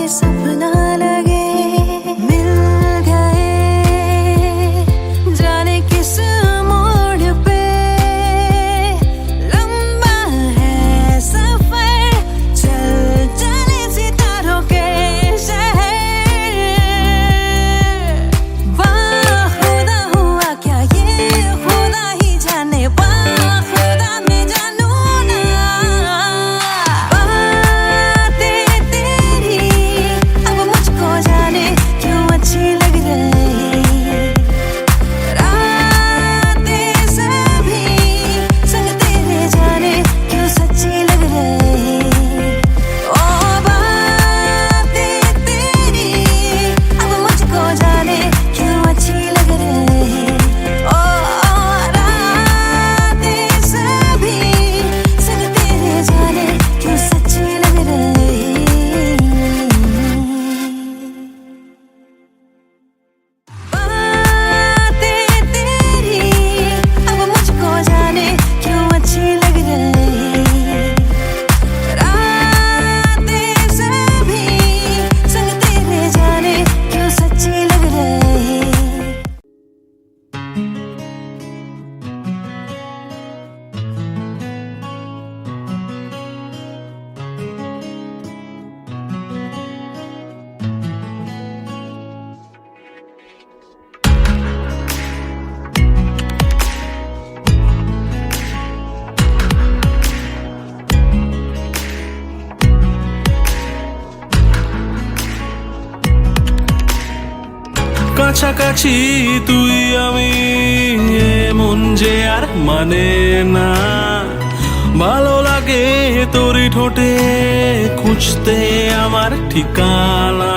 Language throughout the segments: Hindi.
ये सपना लगे मिल गए जाने किस मोड़ पे लंबा है सफर चल चले सितारों के शहर वाह खुदा हुआ क्या ये खुदा ही जाने वाह खुदा मैं जानू ना बातें तेरी अब मुझको जाने क्यों अच्छी लग रही रातें सभी संग तेरे जाने क्यों सच्ची लग रही ओ बातें तेरी अब मुझको जाने क्यों अच्छी लग रही ओ रातें सभी संग तेरे जाने क्यों सच्ची लग रही बातें तेरी अब मुझको जाने क्यों अच्छी लग रही रातें सभी संग तेरे जाने क्यों सच्ची लग रही কাছাকাছি তুই আমি মন যে আর মানে না ভালো লাগে তোরই ঠোঁটে খুঁজতে আমার ঠিকানা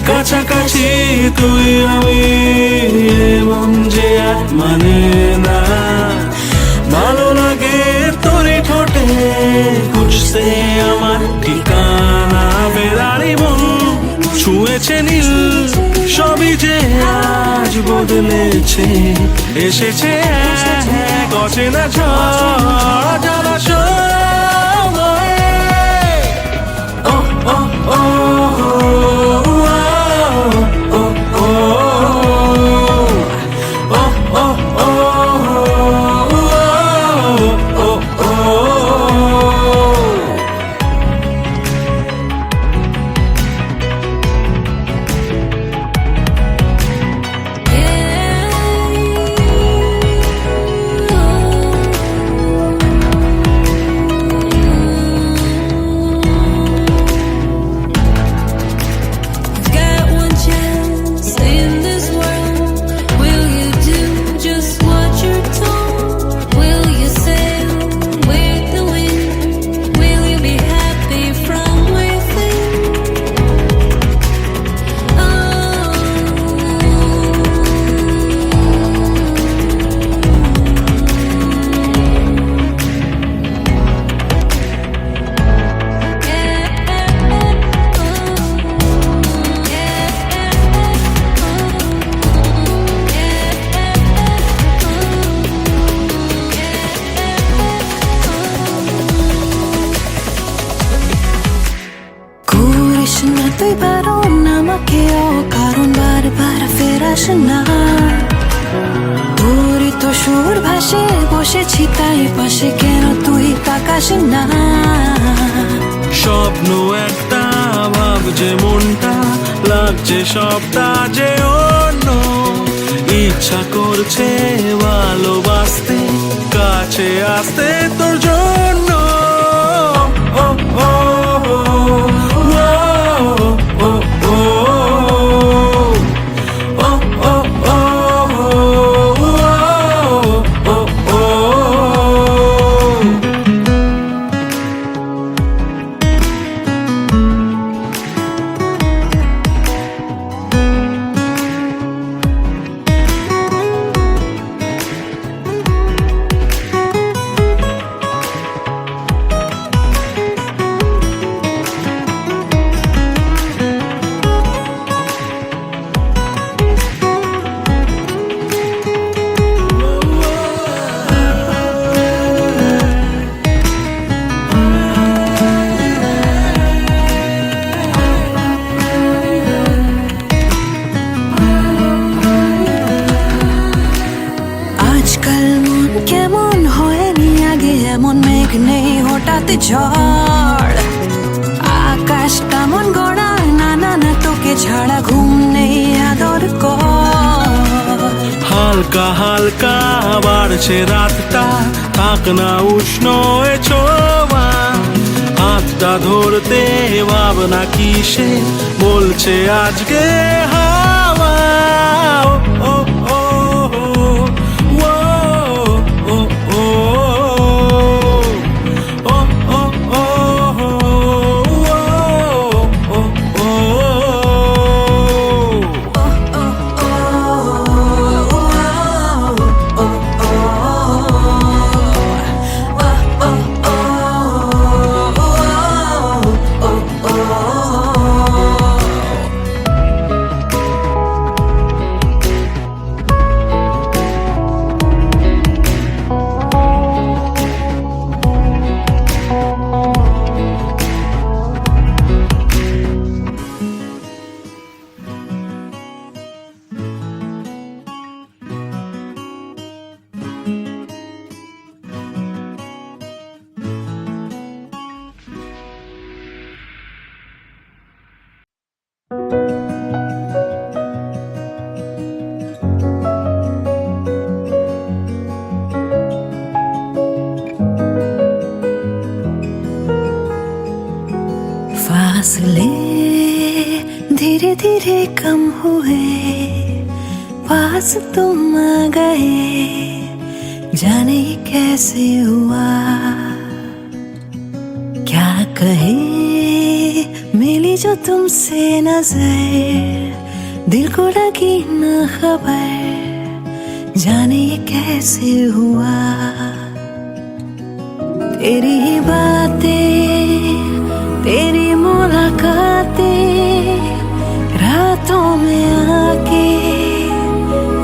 কাছাকাছি তুই আমি মন যে আর মানে না ভালো লাগে তোরই ঠোঁটে খুঁজতে আমার ঠিকানা বেড়ারি মন ছুঁয়েছে নীল সবই যে আজ বদলেছে এসেছে এক অচেনা ঝড় জলাশয় ও ও ও got one chance in this world will you do just what you're told will you sail with the wind will you be happy from within করিস না তুই বারণ আমাকেও কারণ বারবার ফেরাস না তোরই তো সুর ভাসে বসেছি তাই পাশে কেন তুই তাকাস না স্বপ্ন একটা ভাবছে মনটা লাগছে সবটা যে অন্য ইচ্ছা করছে ভালোবাসতে কাছে আসতে তোর জন্য ও ও ঠিক নেই হঠাৎ ঝড়, আকাশ কেমন গড়া, না না না তোকে ছাড়া ঘুম নেই আদর কর। হালকা হালকা বাড়ছে রাতটা, থাক না উষ্ণ এ ছোঁয়া, হাতটা ধরতে ভাবনা কিসে বলছে আজকে হাওয়া। ও ও ও ও ও ও ও ও ও ও ও फासले धीरे धीरे कम हुए, पास तुम आ गए, जाने ये कैसे हुआ। क्या कहे मिली जो तुमसे नजर, दिल को लगी न खबर, जाने ये कैसे हुआ। तेरी ही बातें, तेरी मुलाकातें, रातों में आके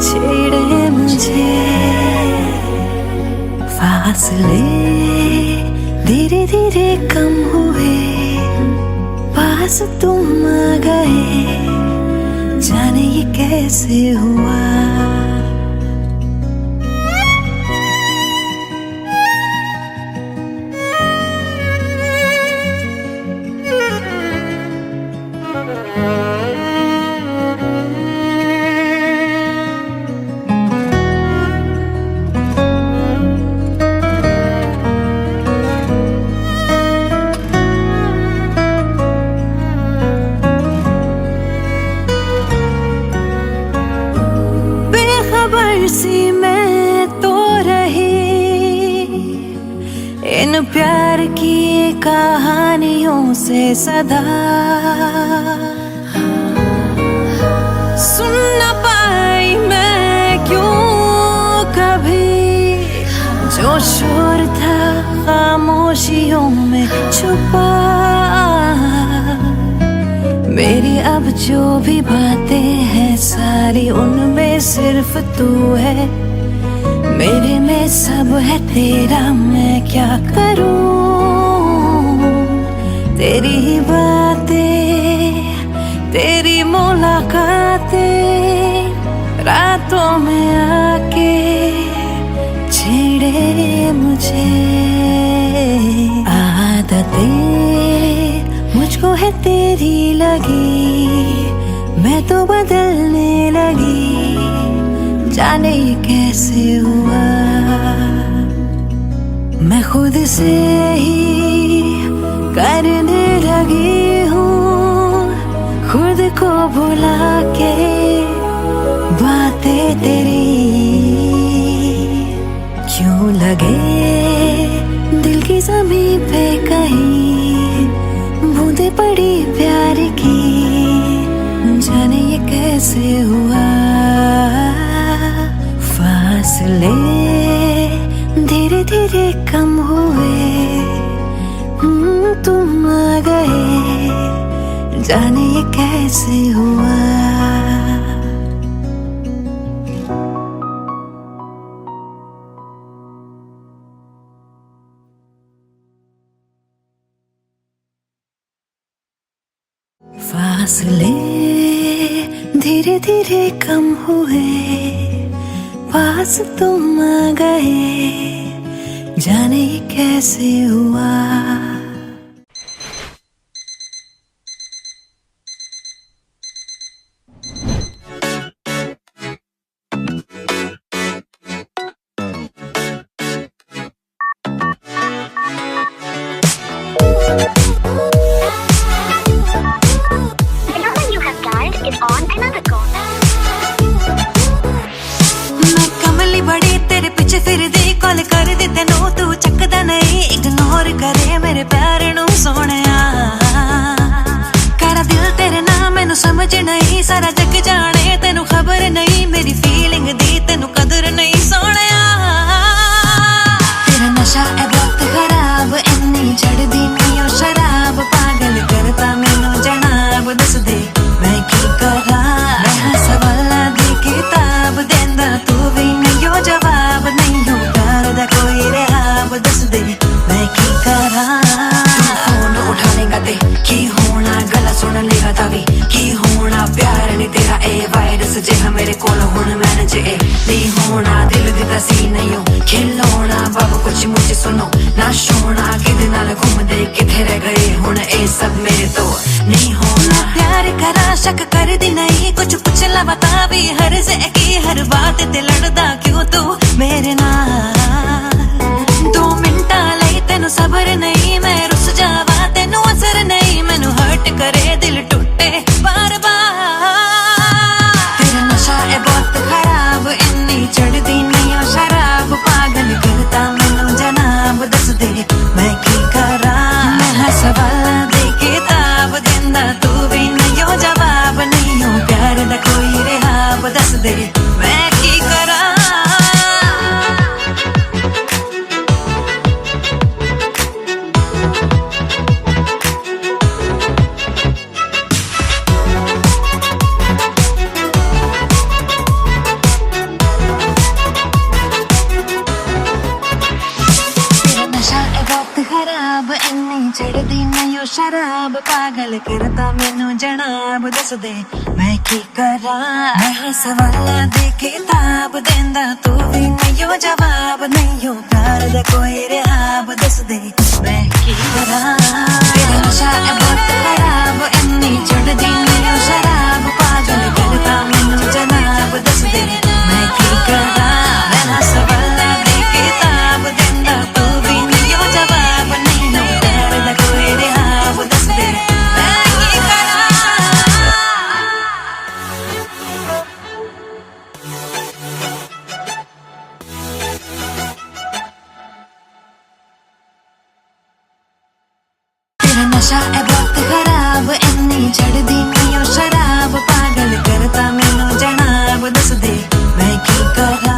छेड़े मुझे। फासले धीरे धीरे कम हुए, पास तुम आ गए, जाने ये कैसे हुआ। सी मैं तो रही इन प्यार की कहानियों से सदा, सुन न पाई मैं क्यों कभी जो शोर था खामोशियों में छुपा। मेरी अब जो भी बातें हैं सारी उनमें सिर्फ तू है, मेरे में सब है तेरा, मैं क्या करूं। तेरी ही बातें, तेरी मुलाकातें, रातों में आके छेड़े मुझे। आदतें मुझको है तेरी लगी, मैं तो बदलने लगी, जाने ये कैसे हुआ। मैं खुद से ही करने लगी हूँ, खुद को भुला के बातें तेरी। क्यों लगे दिल की ज़मीं पे कहीं बूंदे पड़ी प्यार की, जाने ये कैसे हुआ। फासले धीरे धीरे कम हुए, तुम आ गए, जाने ये कैसे हुआ। फासले धीरे धीरे कम हुए, पास तुम आ गए, जाने ये कैसे हुआ। The number you have dialed is on another call. मैं कमली बड़ी तेरे पीछे फिरदी कॉल कर दी तेनू तू चकदा नहीं इग्नोर करे मेरे प्यार नू सोहणिया करा दिल तेरे नाम मैनू समझ नहीं सारा जग जाने तेनू खबर नहीं मेरी फीलिंग दी तेनू कदर नहीं सोहणिया तेरा नशा है बहुत खराब इन्नी चढ़दी नहीं ओ शराब पागल करता मैनू जनाब दस दे मैं की करा मैं सवाला दी किताब देंदा तू भी नहीं हो जवाब नहीं हो प्यार दा कोई रहाब दस दे मैं की करा फोन उठा लेगा ते की होना गला सुन लेगा तभी की होना प्यार नहीं तेरा ए वायरस जे मेरे कोल हुण मैनेज ए नहीं होना दिल दिता सी नहीं हो खिलौना बाबू कुछ मुझे सुनो ना सोना किदे नाल घूमदे किथे रह गए हुण ए सब मेरे तो नहीं होना प्यार करा शक कर दी नहीं कुछ पूछ ला बता भी हर से की हर बात ते लड़दा क्यों तू मेरे नाल 2 मिनटा लई तेनू सबर नहीं मैं रुस जावा तेनू असर नहीं मैनू हर्ट करे दिल टूटे बार बार तेरा नशा है बहुत खराब इन्नी चढ़दी नहीं ओ शराब पागल करता मैनू जनाब दस दे मैं की करा मैं सवाल दे किताब देंदा तू भी नहीं हो जवाब नहीं हो प्यार दा कोई रहाब दस दे मैं की करा नशा है बहुत खराब इन्नी चढ़दी नहीं ओ शराब पागल करता मैनू जनाब दस दे मैं की करा मैं सवाला दे किताब देंदा तू भी नहीं हो जवाब नहीं हो प्यार दा कोई रहाब दस दे मैं की करा तेरा नशा है बहुत खराब इन्नी चढ़दी नहीं ओ शराब पागल करता मैनू जनाब दस दे मैं की करा मैं सवाला दे किताब देंदा तू भी नहीं हो जवाब नहीं हो प्यार दा कोई रहाब दस दे मैं की करा तेरा नशा है बहुत खराब इन्नी चढ़दी नहीं ओ शराब पागल करता मैनू जनाब दस दे मैं की करा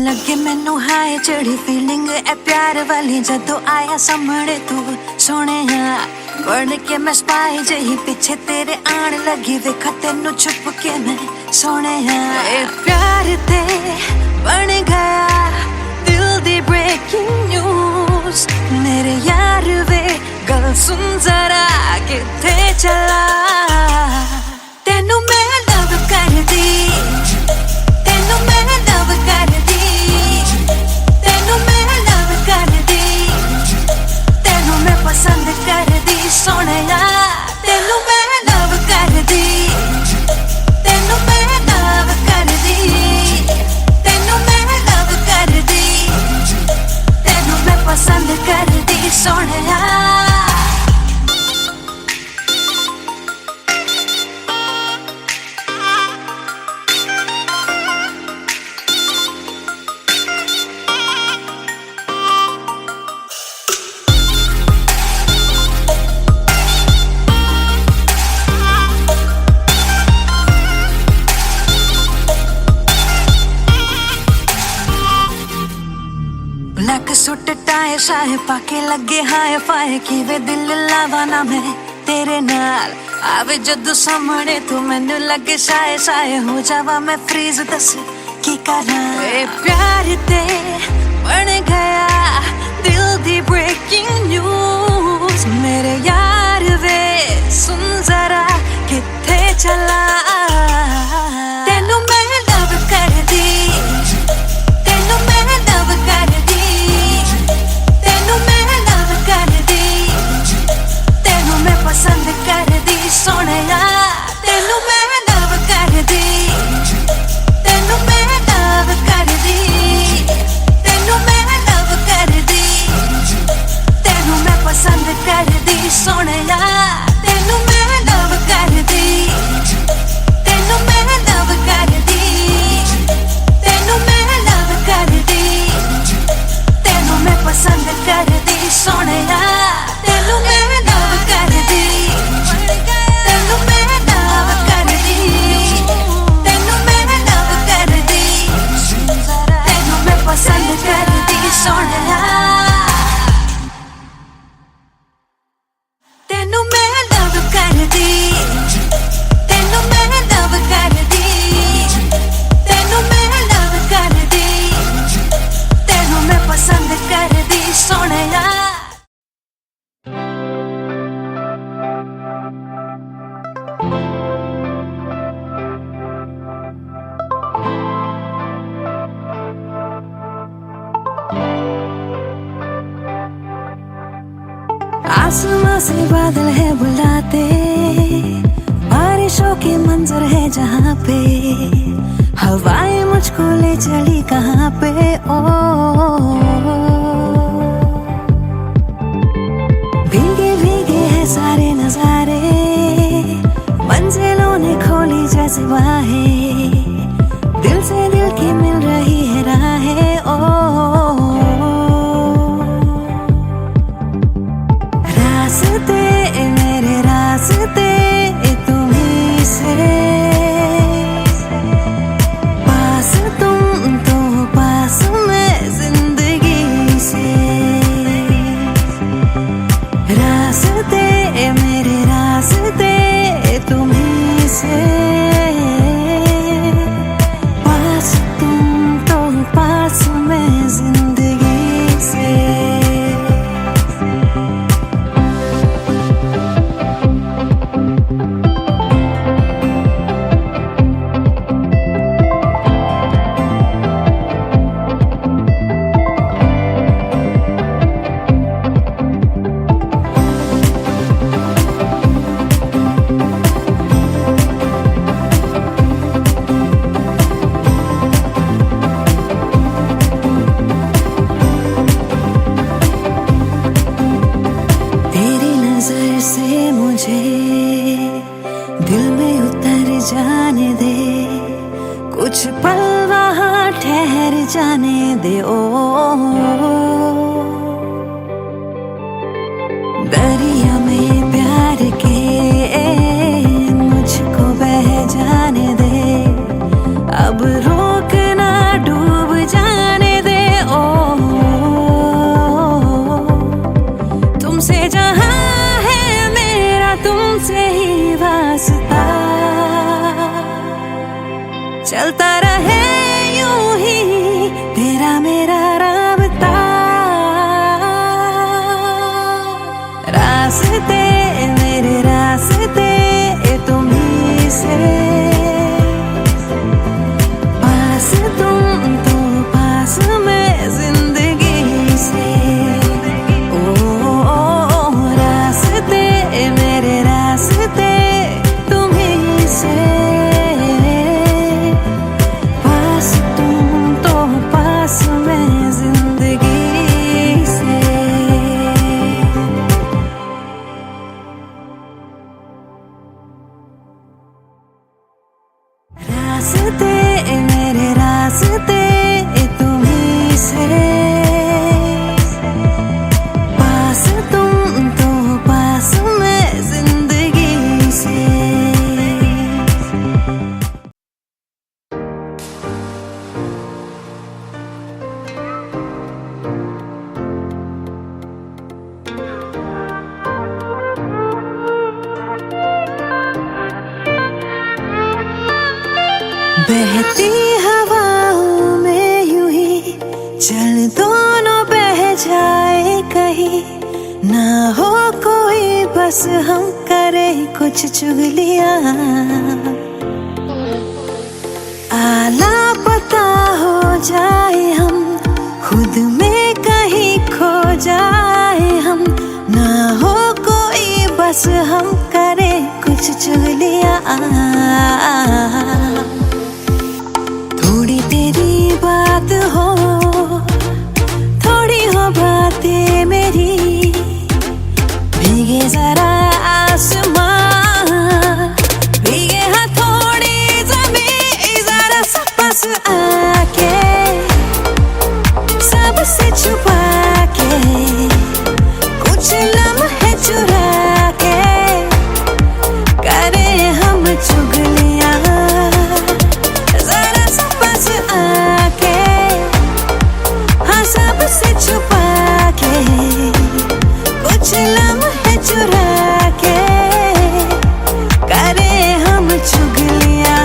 लगे मैनू हाय चढ़ी फीलिंग ए प्यार वाली जदों आया सामने तू सोने बन के मैं स्पाई जही पीछे तेरे आन लगी वेखा तेनू छुप के मैं सोने ए प्यार ते बन गया दिल दी ब्रेकिंग न्यूज मेरे यार वे गल सुन जरा किथे चला तेनू मैं लव कर दी तेनू मैं लव कर दी तेनू मैं लव कर दी तेनू मैं पसंद कर दी सोहणिया तेनू मैं लव कर दी तेनू मैं लव कर दी तेनू मैं लव कर दी तेनू मैं पसंद कर दी सोहणिया ब्लैक सूट टाए शाहे पाके लगे हाय फाय किवे दिल लावा ना मैं तेरे नाल आवे जदों सामने तू मैनू लगे शाये शाये हो जावा मैं फ्रीज दस की करा ए प्यार ते बन गया दिल दी ब्रेकिंग न्यूज चला तेनू मैं लव कर दी तेनू मैं लव कर दी तेनू मैं लव कर दी तेनू मैं पसंद कर दी सोहणिया तेनू मैं लव कर दी तेनू मैं लव कर दी तेनू मैं लव कर दी तेनू मैं पसंद कर दी सोहणिया तेनू मैं लव कर दी तेनू मैं लव कर दी तेनू मैं लव कर दी तेनू मैं पसंद कर दी सोहणिया तेनू मैं लव कर दी तेनू मैं लव कर दी तेनू मैं लव कर दी तेनू मैं पसंद कर दी सोहणिया तेनू मैं लव कर दी तेनू मैं लव कर दी तेनू मैं लव कर दी तेनू मैं पसंद कर दी सोहणिया आसमां से बादल है बुलाते बारिशों के मंजर है जहाँ पे हवाएं मुझको ले चली कहाँ पे ओ भीगे भीगे है सारे नजारे मंजिलों ने खोली जैसे बाहें दिल से दिल की मिल रही है राहें ओ रास्ते मेरे रास्ते तुम्हीं से पास तुम तो पास मैं जिंदगी से रास्ते मेरे रास्ते तुम्हीं से पास तुम तो पास मैं जिंदगी से तेरी नजर से मुझे दिल में उतर जाने दे कुछ पल वहाँ ठहर जाने दे ओ दरिया में प्यार के मुझको बह जाने दे अब रोक ना डूब जाने दे ओ तुमसे जहाँ है मेरा तुमसे ही वास्ता चलता रहे यूं ही तेरा मेरा राबता रास्ते मेरे रास्ते तुम्हीं से पास तुम तो पास मैं जिंदगी से रास्ते मेरे रास्ते तुम्हीं से पास तुम तो पास मैं जिंदगी से रास्ते मेरे रास्ते तुम्हीं से पास तुम तो पास मैं जिंदगी से बहती हवाओं में यूं ही चल दोनों बह जाए कहीं ना हो कोई बस हम करे कुछ चुगलियां, आला पता हो जाए हम, खुद में कहीं खो जाए हम, ना हो कोई बस हम करे कुछ चुगलियां। थोड़ी तेरी बात हो, थोड़ी हो बातें मेरी, भीगे जरा आसमां, भीगे हथौड़ी ज़मीं, जरा सा पास आके, सबसे छुपा के, कुछ लम्हे चुरा के, करे हम चुगलियां, जरा सा पास आके, हाँ सबसे छुपा के, कुछ लम्हे चुरा के, करे हम चुगलियां।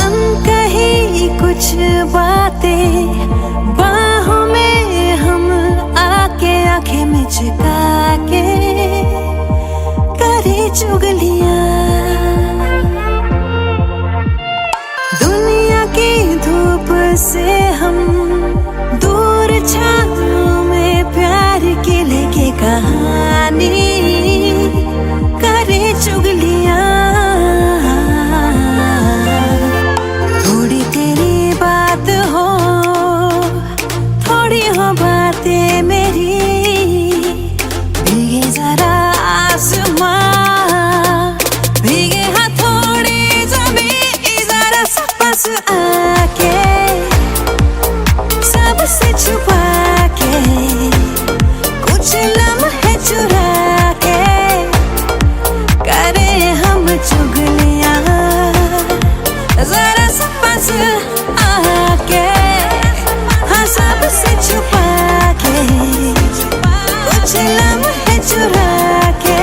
अनकही कुछ बातें बाहों में हम आके, आंखें में झुका के, करे चुगलियां। दुनिया की धूप से हम दूर, छाँव में प्यार की लेके कहानी, करे चुगलियां। थोड़ी तेरी बात हो, थोड़ी हो बातें मेरी, भीगे जरा आसमां, भीगे हथौड़ी ज़मीं, जरा सा पास आके, सबसे छुपा के, कुछ लम्हे चुरा के, करे हम चुगलियां, जरा सा पास आके, हाँ सबसे छुपा के, कुछ लम्हे चुरा के,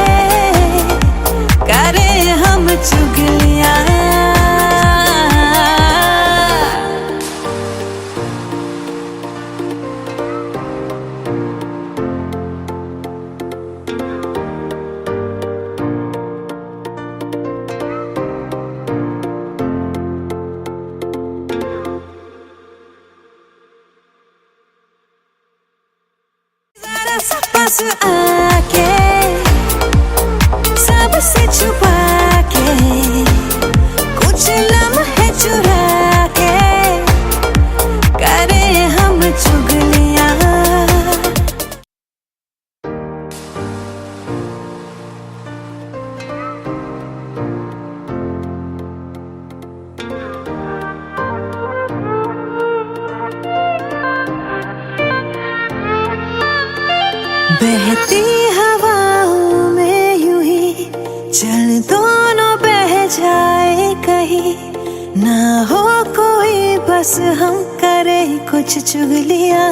करे हम चुगलियां। जरा सा पास आके, सबसे छुपा के, कुछ लम्हे चुरा के, करे हम चुगलियां। बहती हवाओं में यूं ही चल, दोनों बह जाए कहीं, ना हो कोई बस हम करे कुछ चुगलियां।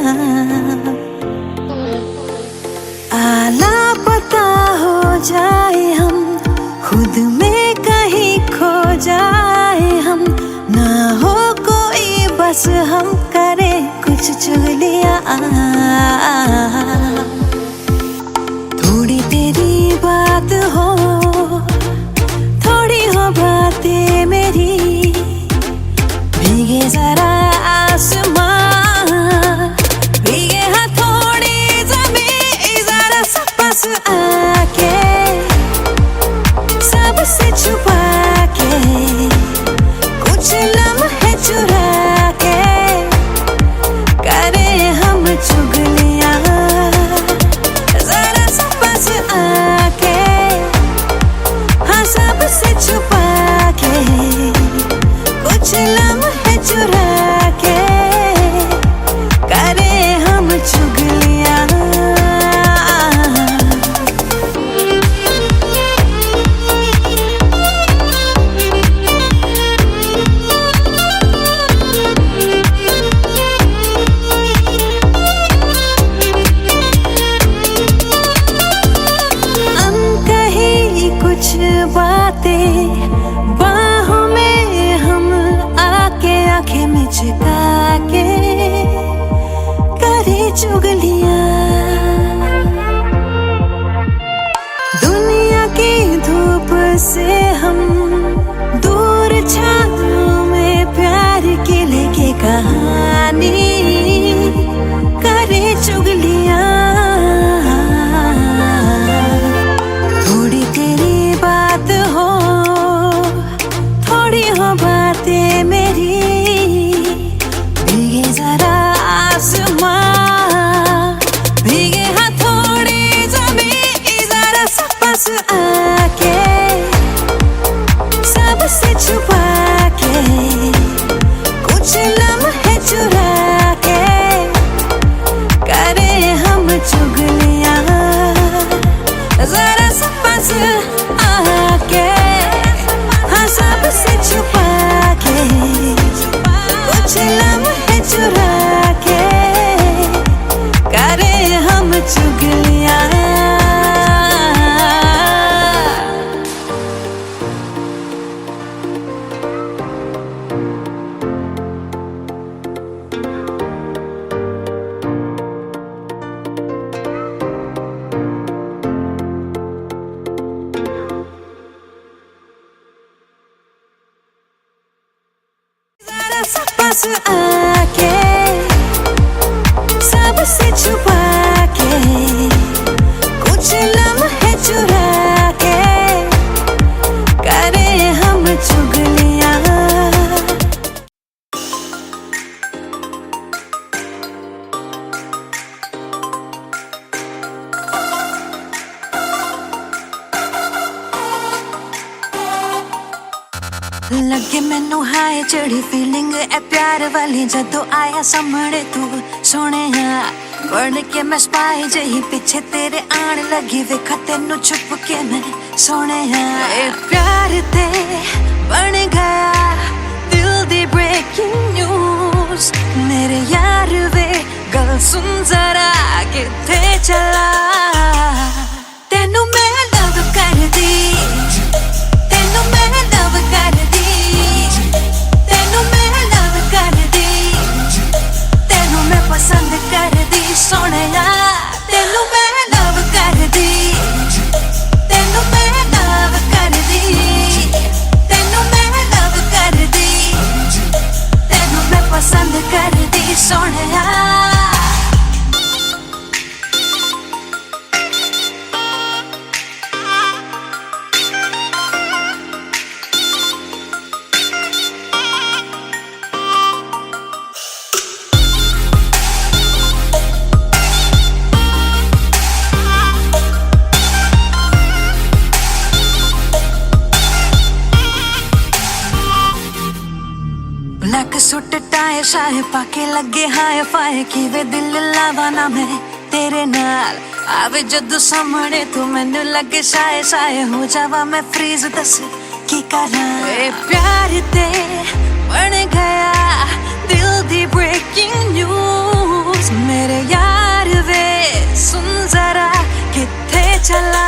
आला पता हो जाए हम, खुद में कहीं खो जाए हम, ना हो कोई बस हम करे कुछ चुगलियां। थोड़ी तेरी बात हो, थोड़ी हो बातें मेरी, भीगे जरा आसमां, भीगे हथौड़ी ज़मीं, जरा सा पास आके, सबसे छुपा के, कुछ लम्हे चुरा के, करे हम चुगलियां, जरा सा पास आके, हाँ सबसे छुपा के, कुछ लम्हे चुरा चुरा के करे हम चुगलियां जरा सा पास आके हाँ सबसे छुपा के कुछ लम्हे चुरा के करे हम चुगलियां पास आके सबसे छुपा के कुछ लम्हे चुरा के करे हम चुगलियां लगे मैनू हाय चढ़ी फीलिंग ए प्यार वाली जदों आया सामने तू सोने बन के मैं स्पाई जही पीछे तेरे आन लगी वेखा तेनू छुप के मैं सोने ए प्यार ते बन गया दिल दी ब्रेकिंग न्यूज मेरे यार वे गल सुन जरा किथे चला तेनू मैं लव कर दी तेनू मैं लव कर दी तेनू मैं लव कर दी तेनू मैं पसंद कर दी सोनिया तेनू मैं लव कर दी तेनू मैं लव कर दी तेनू मैं लव कर दी तेनू मैं पसंद कर दी सोनिया ब्लैक सूट टाई शाए पाके लगे हाय फाय किवे दिल लावा ना मैं तेरे नाल आवे जदों सामने तू मैनू लगे शाए शाए हो जावा मैं फ्रीज दस की करा ए प्यार ते बन गया दिल दी ब्रेकिंग न्यूज मेरे यार वे सुन जरा किथे चला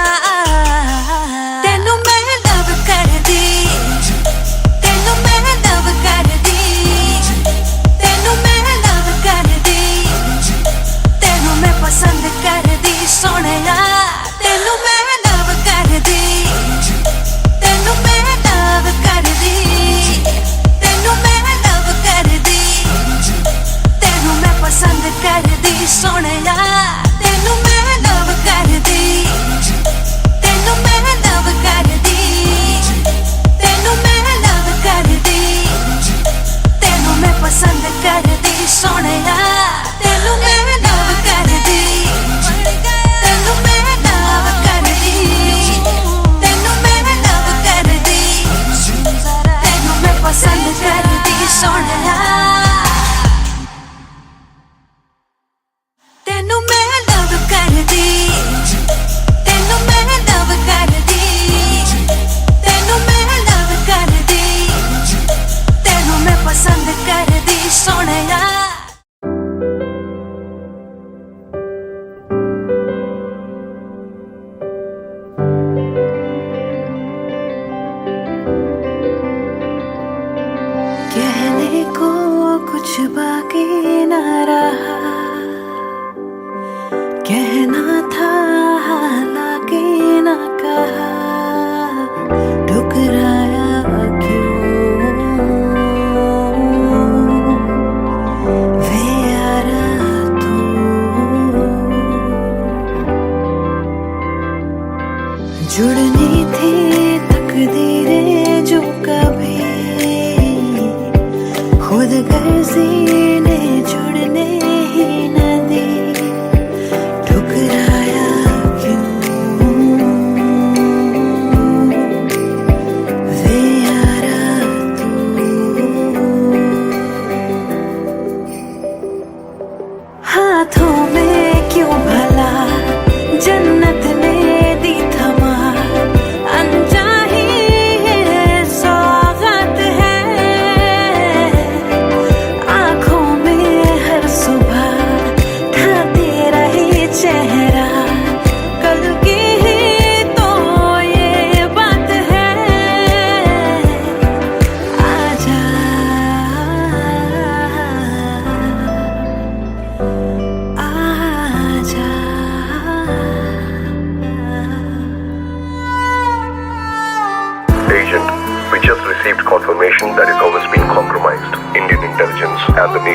तेनू मैं लव कर दी तेनू मैं लव कर दी तेनू मैं लव कर दी तेनू मैं पसंद कर दी सोनिया तेनू मैं लव कर दी तेनू मैं लव कर दी तेनू मैं लव कर दी तेनू मैं पसंद कर दी सोनिया तेनू मैं लव कर दी तेनू मैं लव कर दी तेनू मैं लव कर दी तेनू मैं पसंद कर दी सोनिया तेनू मैं लव कर दी तेनू मैं लव कर दी तेनू मैं लव कर दी तेनू मैं पसंद कर दी सोनिया तेनू मैं लव कर दी तेनू मैं लव कर दी तेनू मैं लव कर दी तेनू मैं पसंद कर दी सोनिया कहने को कुछ बाकी ना रहा कहना था हालांकि ना कहा ठुकराया क्यों वे यारा तू जुड़नी थी तकदीरें जो कभी खुद गर्जी ने जुड़ने ही न दी ठुकराया क्यों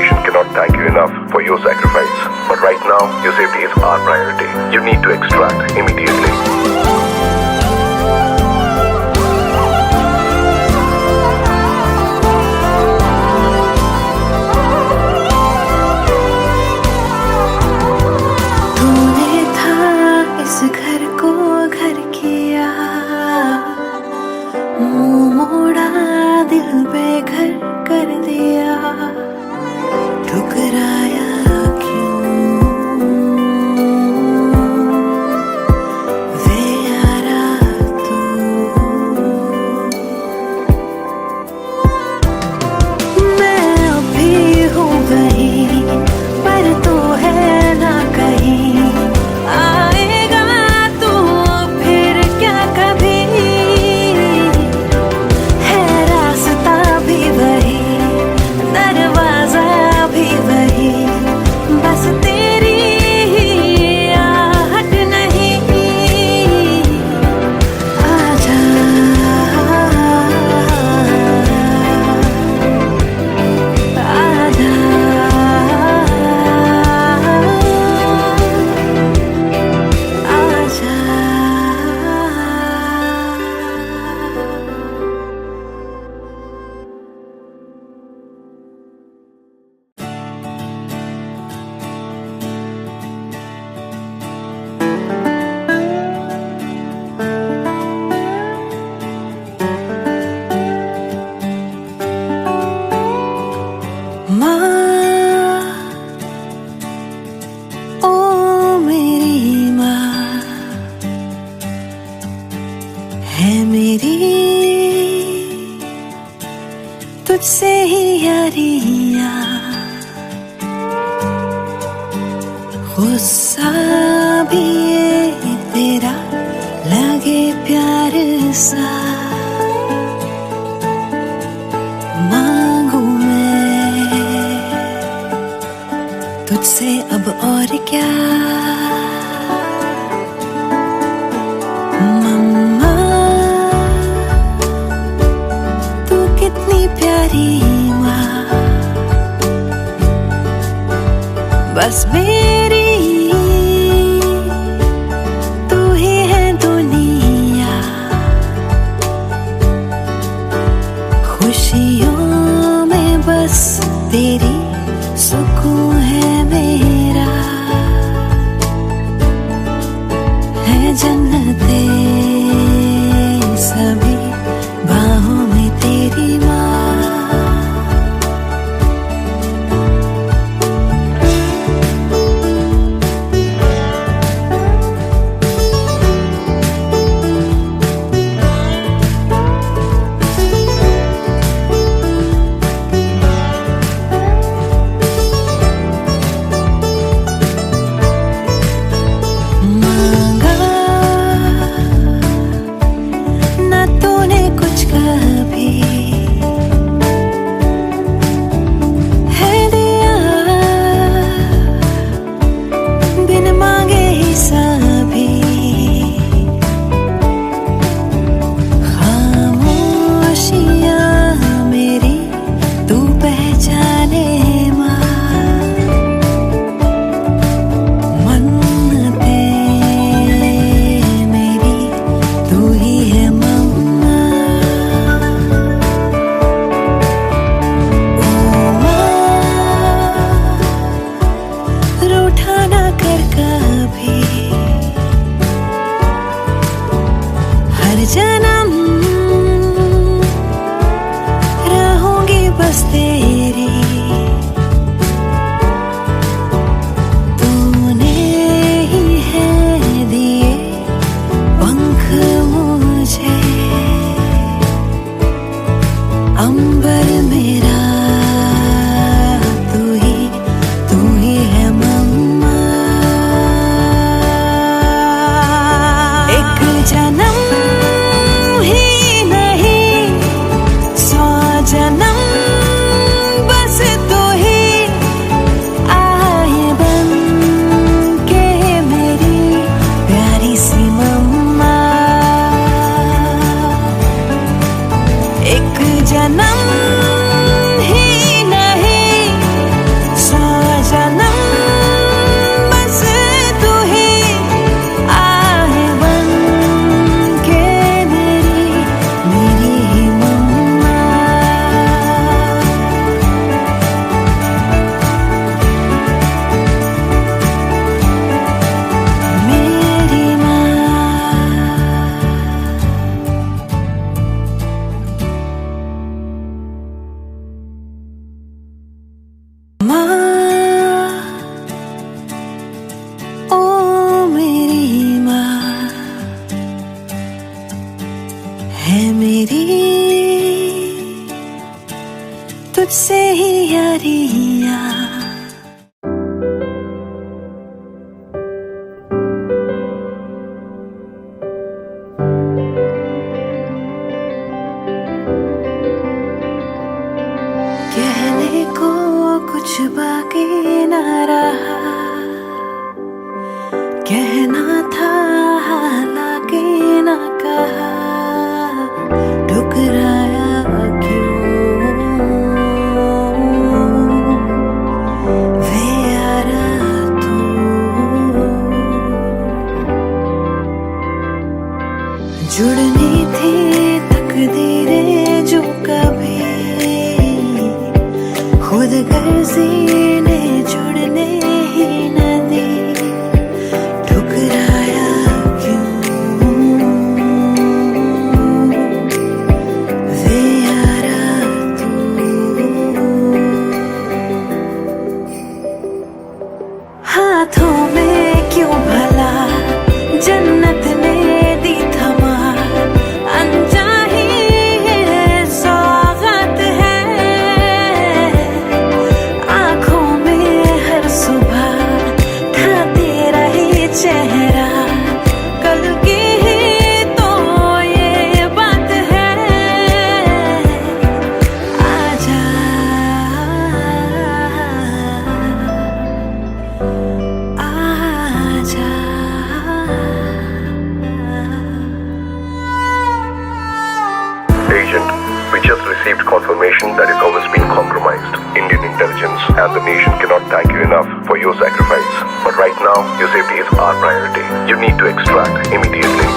nation cannot thank you enough for your sacrifice. But right now, your safety is our priority. You need to extract immediately. तूने था इस घर को घर किया, मुंह मोड़ा दिल बेघर कर दिया, ठुकराया क्यों वे यारा तू। मैं अभी हूँ वहीं पर तू है ना कहीं, आएगा तू फिर क्या कभी, है रास्ता भी वही दरवाजा भी वही, बस तेरी ही आहट नहीं। आजा आजा माँ, ओ मेरी माँ है मेरी, तुझसे ही यारियाँ, गुस्सा भी ये तेरा लगे प्यार सा, मांगू मैं तुझसे अब और क्या। मम्मा तू कितनी प्यारी माँ, बस मेरी तू ही है दुनिया, खुशियों में बस तेरी सुकून है मेरा, है जन्नते सभी बाहों में तेरी माँ। माँ, ओ मेरी माँ है मेरी, तुझसे ही यारियाँ। कहने को कुछ बाकी न रहा, कहना था हालांकि न कहा, ठुकराया क्यों वे यारा तू। जुड़नी थी तकदीरें जो कभी खुद गर्जी ने जुड़ने ही न दी, ठुकराया क्यों वे यारा तू। हाथों में क्यों भला जन्नत ने दी थमा, अनचाही ये सौगात है, आँखों में हर सुबह था तेरा ही चेहरा, कल की ही तो ये बात है। आजा आजा Agent, we just received confirmation that his home has been compromised. Indian intelligence and the nation cannot thank you enough for your sacrifice. But right now, your safety is our priority. You need to extract immediately.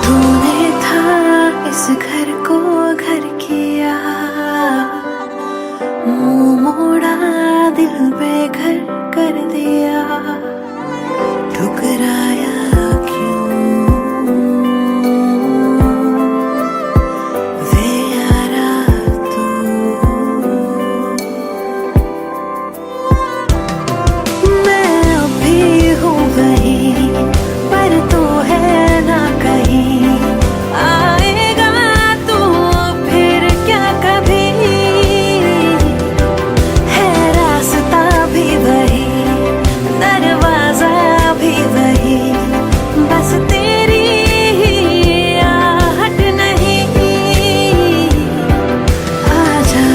तूने था इस घर को घर किया, मुंह मोड़ा दिल बेघर कर दिया, ठुकराया क्यों वे यारा तू। मैं अभी हूँ वहीं पर तू है ना कहीं, आएगा तू फिर क्या कभी, है रास्ता भी वही दरवाजा भी वही, बस तेरी ही आहट नहीं। आजा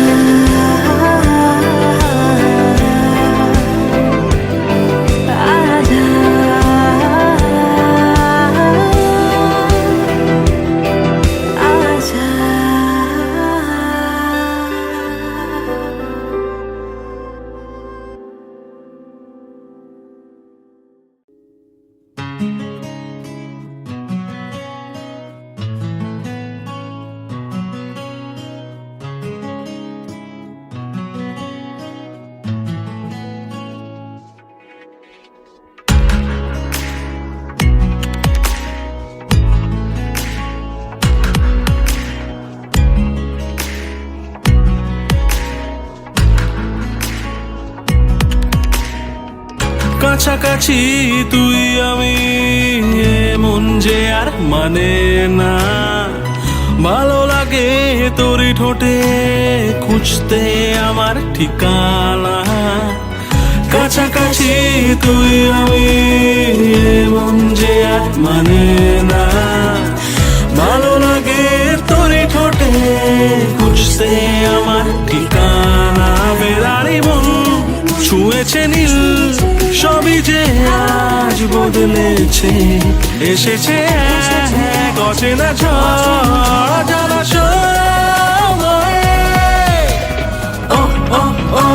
आजा आजा। কাছাকাছি তুই আমি মন যে আর মানে না, ভালো লাগে তোরই ঠোঁটে খুঁজতে আমার ঠিকানা। কাছাকাছি তুই আমি মন যে আর মানে না, ভালো লাগে তোরই ঠোঁটে খুঁজতে আমার ঠিকানা। বেড়ারি মন ছুঁয়েছে নীল, সবই যে আজ বদলেছে, এসেছে এক অচেনা ঝড় জলাশয়ে। ও ও ও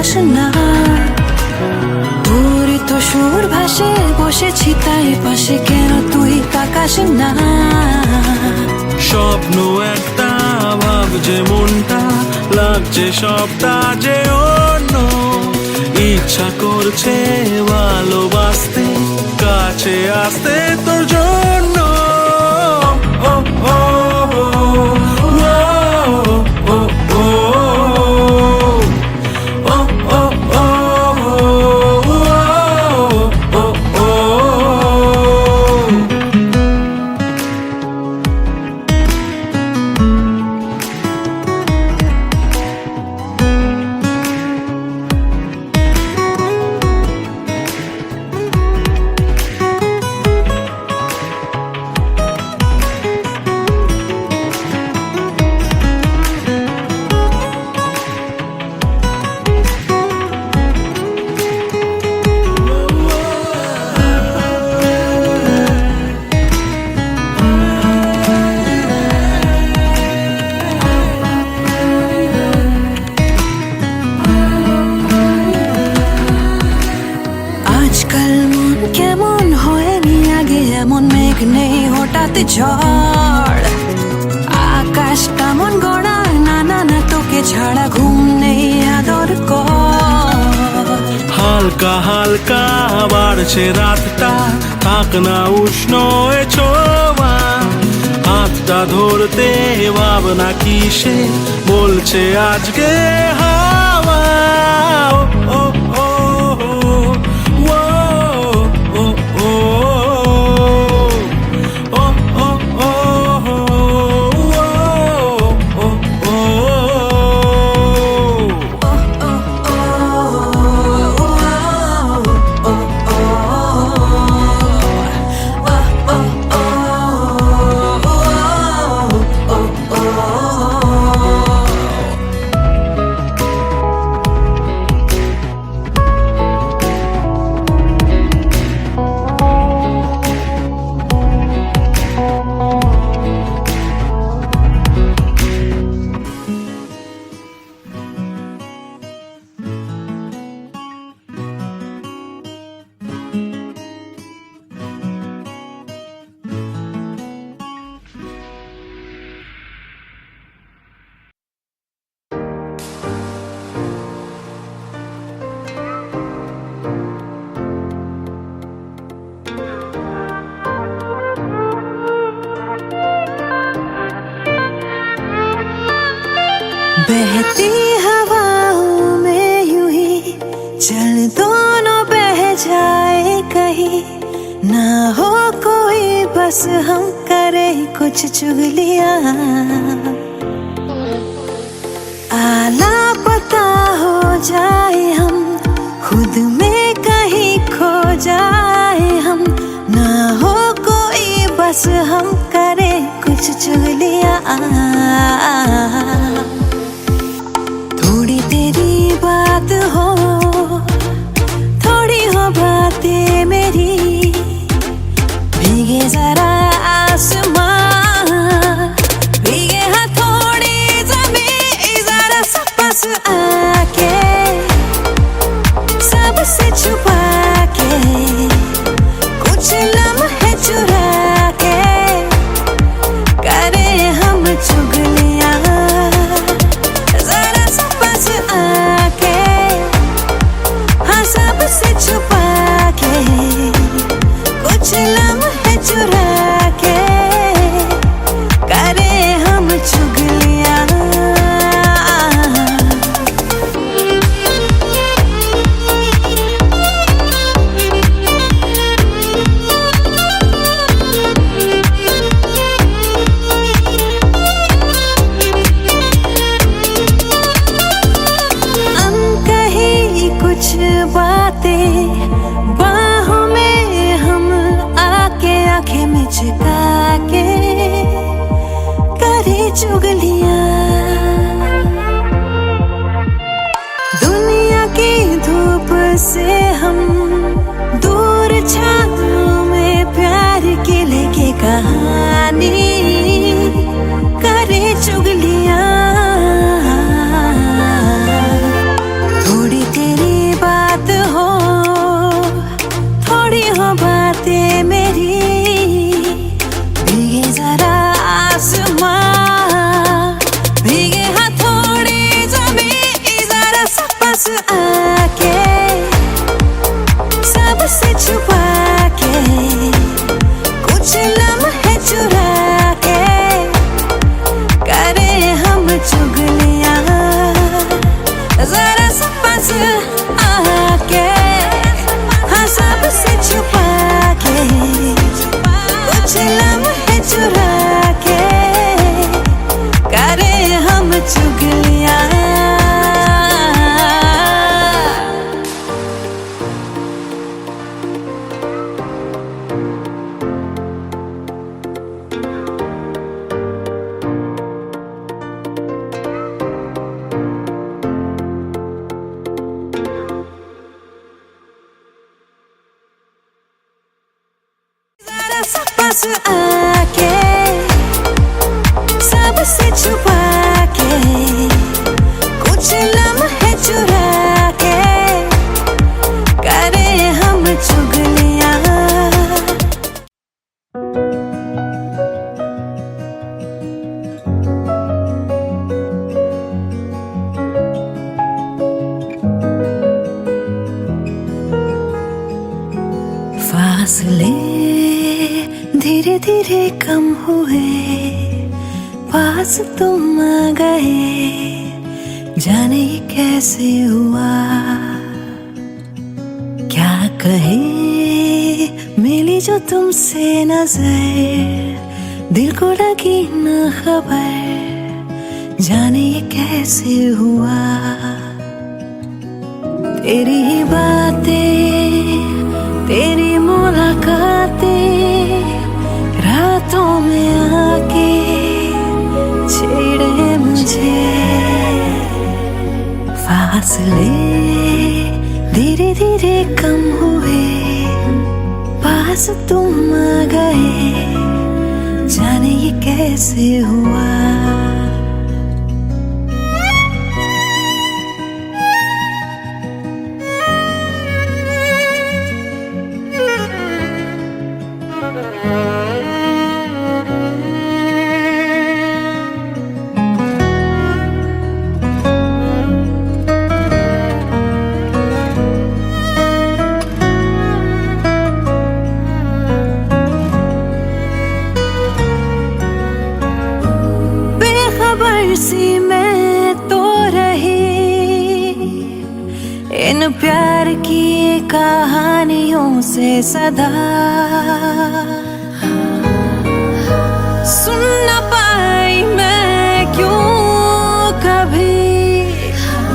আকাশ না তোরই তো সুর ভাসে বসেছি তাই পাশে কেন তুই আকাশ না স্বপ্ন একটা ভাবছে মনটা লাগছে সবটা যে অন্য ইচ্ছা করছে ভালোবাসতে কাছে আসতে তোর জন্য ও ও আজকাল মন কেমন হয়নি আগে এমন মেঘ নেই হঠাৎ ঝড় আকাশ কেমন গড়া না না না তোকে ছাড়া ঘুম নেই আদর কর হালকা হালকা বাড়ছে রাতটা থাক না উষ্ণ এ ছোঁয়া হাতটা ধরতে ভাবনা কিসে বলছে আজকে হাওয়া ও ও बहती हवाओं में यूं ही चल दोनों बह जाए कहीं ना हो कोई बस हम करे कुछ चुगलियां आला पता हो जाए हम खुद में कहीं खो जाए हम ना हो कोई बस हम करे कुछ चुगलियां थोड़ी तेरी बात हो थोड़ी हो बातें मेरी भीगे जरा आसमां भीगे हथौड़ी ज़मीं जरा सा पास आके सबसे छुपा के कुछ लम्हे चुरा के करे हम चुगलियां जरा सा पास आके हाँ सबसे छुपा के कुछ लम्हे चुरा के करे हम चुगलियां बाहों में हम आके आंखें में चिपका के करे चुगलियां दुनिया की धूप से हम दूर छाँव में प्यार की लेके कहानी करे चुगलियां थोड़ी पास आके सबसे छुपा के कुछ लम्हे चुरा के करे हम चुगलियां। फासले धीरे धीरे कम हुए, पास तुम आ गए, जाने ये कैसे हुआ। क्या कहे मिली जो तुमसे नजर, दिल को लगी न खबर, जाने ये कैसे हुआ। तेरी ही बातें, तेरी मुलाकातें, रातों में आके छेड़े मुझे। फासले धीरे धीरे कम हुए, पास तुम आ गए, जाने ये कैसे हुआ। सी मैं तो रही इन प्यार की कहानियों से सदा, सुन न पाई मैं क्यों कभी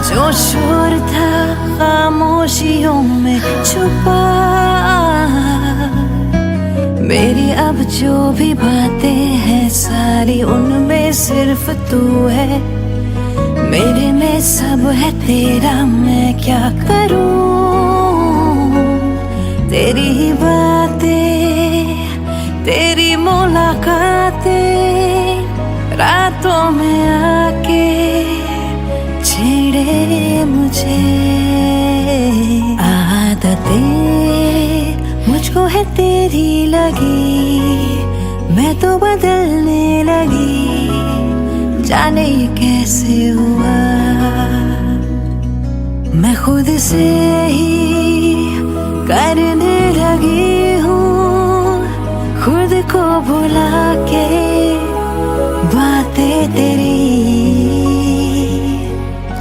जो शोर था खामोशियों में छुपा। मेरी अब जो भी बातें हैं सारी, उनमें सिर्फ तू है, मेरे में सब है तेरा, मैं क्या करूं। तेरी ही बातें, तेरी मुलाकातें, रातों में आके छेड़े मुझे। आदतें मुझको है तेरी लगी, मैं तो बदलने लगी, जाने ये कैसे हुआ। मैं खुद से ही करने लगी हूँ, खुद को भुला के बातें तेरी।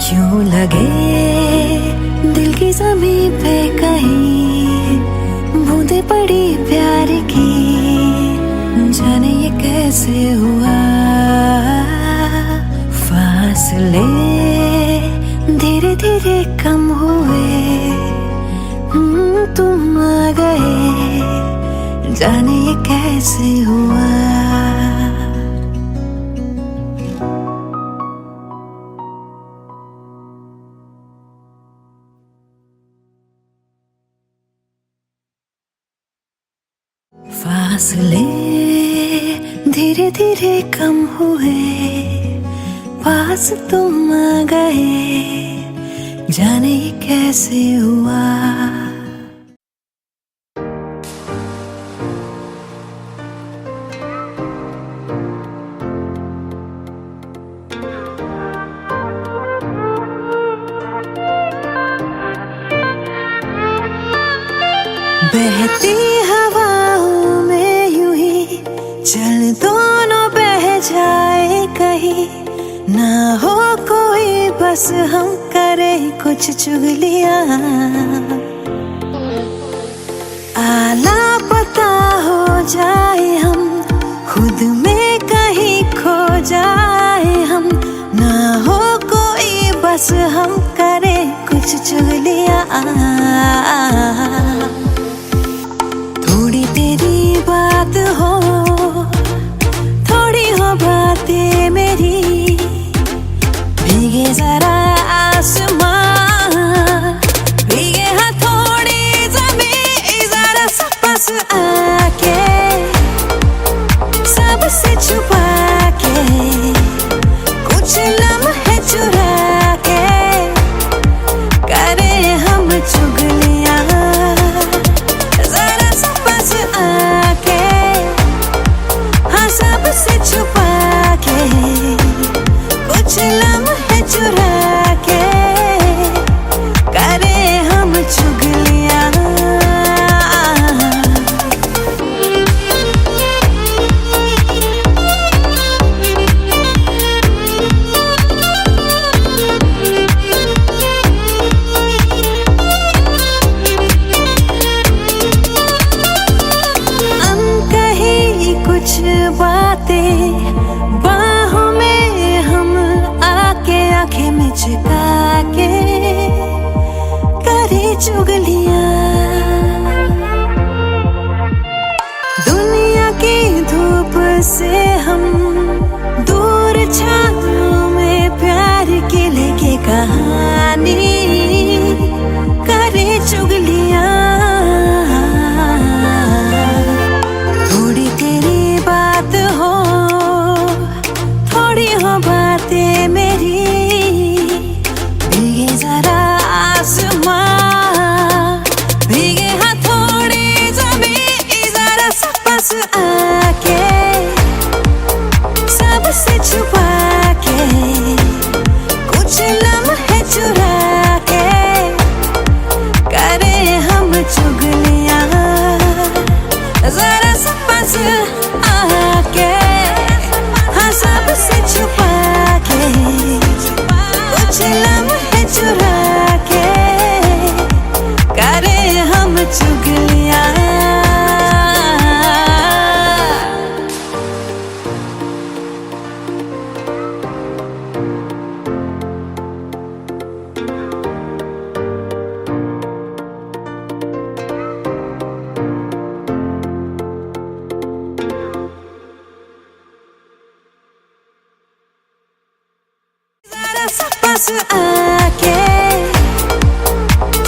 क्यों लगे दिल की ज़मीं पे कहीं बूंदे पड़ी प्यार की, जाने ये कैसे हुआ। फासले धीरे धीरे कम हुए, तुम आ गए, जाने ये कैसे हुआ। फासले धीरे धीरे कम हुए, पास तुम आ गए, जाने ये कैसे हुआ। बहती हवाओं में यूं ही चल दोनों बह जाए कहीं, ना हो कोई बस हम करे कुछ चुगलियां। आला पता हो जाए हम, खुद में कहीं खो जाए हम, ना हो कोई बस हम करे कुछ चुगलियां। थोड़ी तेरी बात हो, थोड़ी हो बातें मेरी, भीगे जरा आसमां, भीगे हथौड़ी ज़मीं, जरा सा पास आके करे चुगलियां। दुनिया की धूप से हम दूर छाँव में प्यार की लेके कहानी करे चुगलियां। थोड़ी तेरी बात हो, थोड़ी हो बातें मेरी, भीगे जरा आसमां, भीगे हाँ थोड़ी ज़मीं, जरा सा पास आके सबसे छुपा के कुछ लम्हे चुरा के करे हम चुगलियां। जरा सा पास आके हाँ सबसे छुपा के कुछ लम्हे चुरा के करे हम चुगलियां। जरा सा पास आके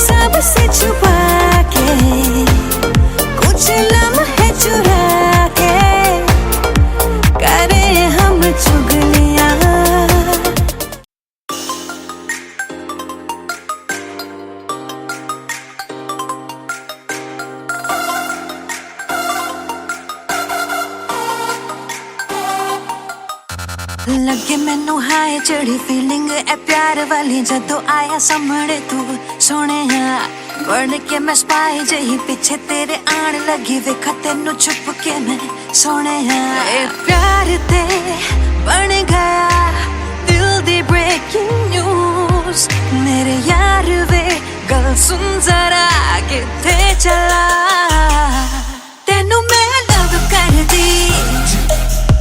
सबसे छुपा के कुछ लम्हे चुरा के करे हम चुगलियां। लगे मैनू हाय चढ़ी फीलिंग ए प्यार वाली जदों आया सामने तू सोने। बढ़ के मैं स्पाई जही पीछे तेरे आन लगी, वेखा तेनू छुप के मैं सोने। ए प्यार ते बन गया दिल दी ब्रेकिंग न्यूज, मेरे यार वे गल सुन जरा किथे चला। तेनू मैं लव कर दी,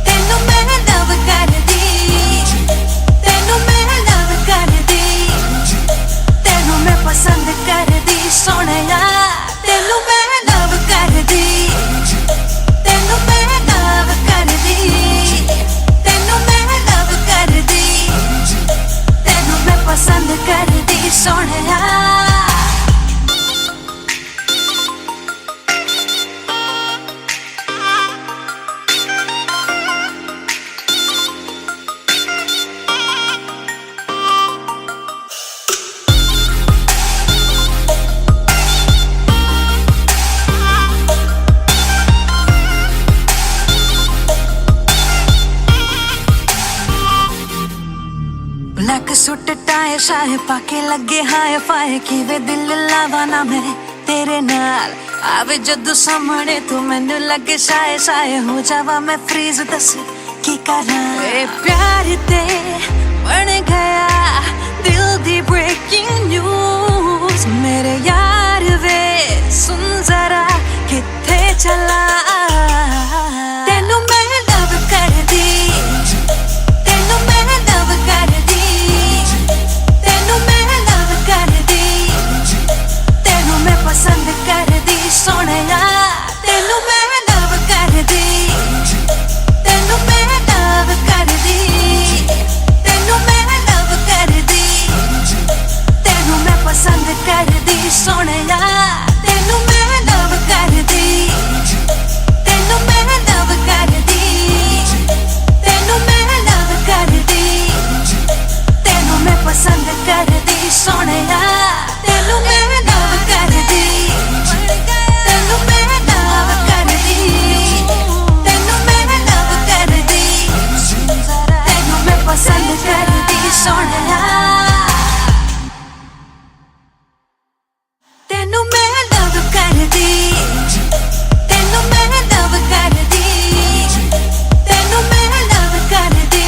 तेनू मैं लव कर दी, तेनू मैं लव कर दी, तेनू मैं पसंद कर दी सोनिया। तेनू मैं लव कर दी, तेनू मैं लव कर दी, तेनू मैं लव कर दी, तेनू मैं पसंद कर दी सोनिया। ब्लैक सूट टाई शाए पाके लगे हाय फाय, किवे दिल लावा ना मैं तेरे नाल। आवे जदों सामने तू मैनू लगे शाए शाए, हो जावा मैं फ्रीज, दस की करा। ए प्यार ते बन गया दिल दी ब्रेकिंग न्यूज, मेरे यार वे सुन जरा किथे चला। तेनू मैं लव कर दी, तेनू मैं लव कर दी, तेनू मैं लव कर दी, तेनू मैं पसंद कर दी सोनिया। तेनू मैं लव कर दी, तेनू मैं लव कर दी, तेनू मैं लव कर दी, तेनू मैं पसंद कर दी सोनिया। तेनू मैं लव कर दी, तेनू मैं लव कर दी, तेनू मैं लव कर दी, तेनू मैं पसंद कर दी सोनिया। तेनू मैं लव कर दी, तेनू मैं लव कर दी, तेनू मैं लव कर दी, तेनू मैं पसंद कर दी सोनिया। तेनू मैं लव कर दी, तेनू मैं लव कर दी, तेनू मैं लव कर दी,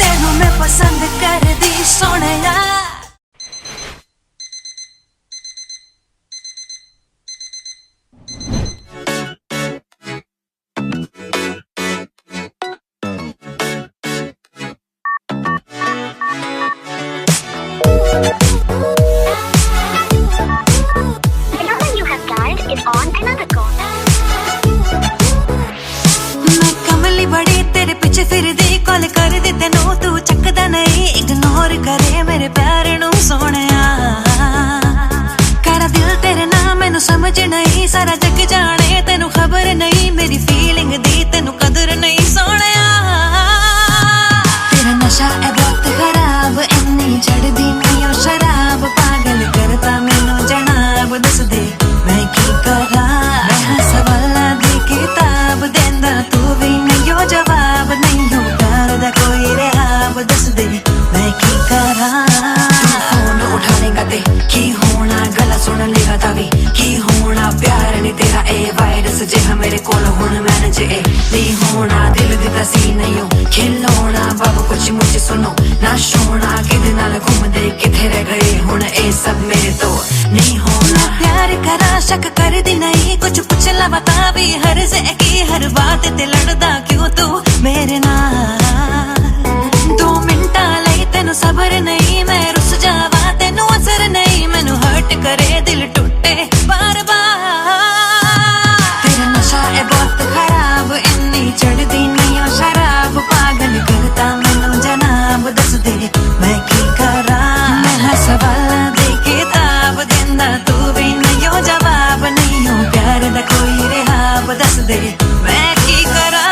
तेनू मैं पसंद कर दी सोनिया। सुन लेगा तभी की होना प्यार नहीं तेरा ए वायरस जिहा मेरे कोल हुण मैनेज ए नहीं होना दिल दी तसी नहीं हो खिलौना बाबू कुछ मुझे सुनो ना सोना किदे नाल घूमदे किथे रह गए हुण ए सब मेरे तो नहीं होना प्यार करा शक कर दी नहीं कुछ पुछ ला बता भी हर से की हर बात ते लड़दा क्यों तू मेरे नाल 2 मिनट लई तेनु सबर नहीं मैं रुस जावा तेनु असर नहीं मैनू हर्ट करे दिल टूटे बार बार तेरा नशा है बहुत खराब इन्नी चढ़दी नहीं ओ शराब पागल करता मैनू जनाब दस दे मैं की करा मैं हर सवाल दे किताब देंदा तू भी नहीं हो जवाब नहीं हो प्यार दा कोई रिहाब दस दे मैं की करा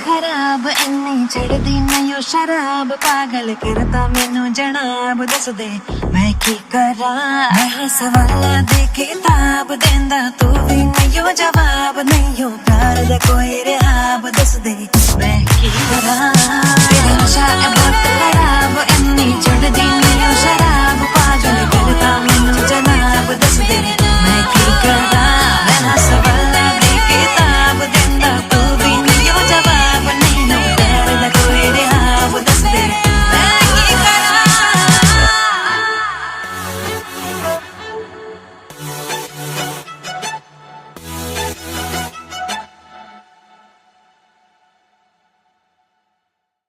खराब इन्नी चढ़दी नहीं ओ शराब पागल करता मैनू जनाब दस दे मैं की करा मैं सवाल दे किताब देंदा तू भी नहीं हो जवाब नहीं हो प्यार दा कोई रिहाब दस दे मैं की करा तेरा नशा है बहुत खराब इन्नी चढ़दी नहीं ओ शराब पागल करता मैनू जनाब दस दे मैं की करा मैं सवाल दे किताब देंदा तू भी नहीं हो जवाब नहीं हो प्यार दा कोई रिहाब दस दे मैं की करा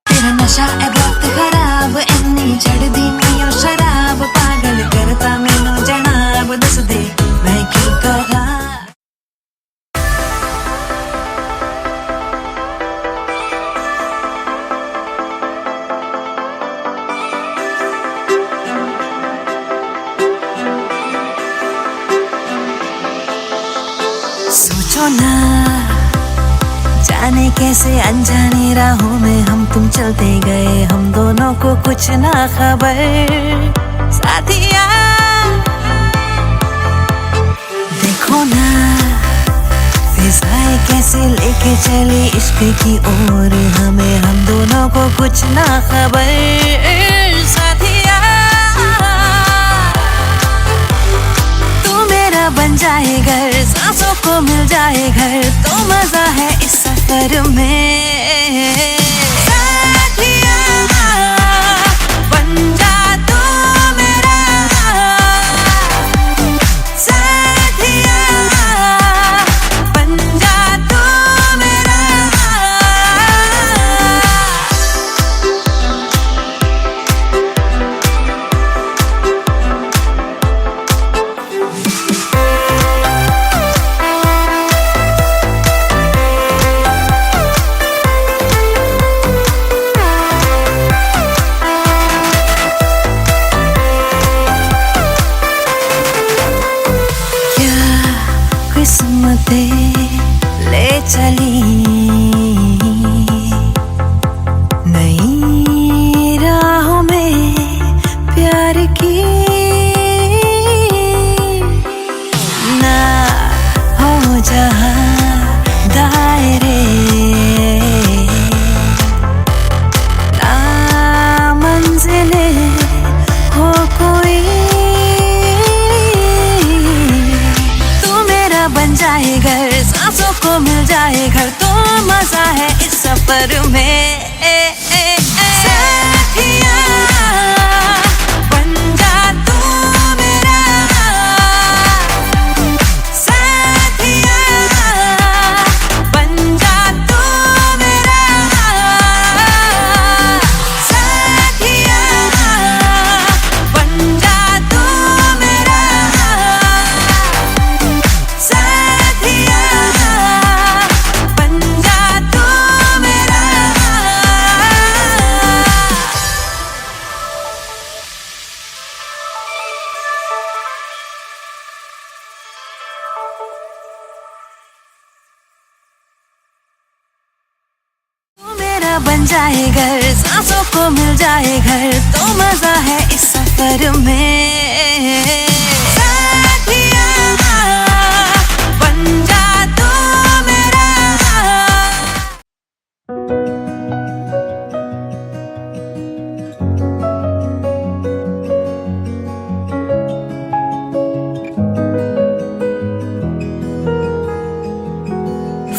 तेरा नशा है बहुत खराब इन्नी चढ़दी नहीं ओ शराब पागल करता मैनू जनाब दस दे मैं की करा सोचो ना जाने कैसे अनजाने राहों में हम तुम चलते गए हम दोनों को कुछ ना खबर साथिया देखो ना फिजाएं कैसे लेके चली इश्क की ओर हमें हम दोनों को कुछ ना खबर साथिया बन जाए घर सांसों को मिल जाए घर तो मजा है इस सफर में साथिया बन जा तू मेरा साथिया बन जा तू मेरा ले चली नई राहों में प्यार की ना हो जहां दायरे ना मंजिले हो कोई बन जाए घर सांसों को मिल जाए घर तो मजा है इस सफर में साथिया बन जा तू मेरा साथिया बन जा तू मेरा साथिया बन जा तू मेरा साथिया बन जा तू मेरा बन जाए घर सांसों को को मिल जाए घर तो मजा है इस सफर में। साथिया बन जा तू मेरा।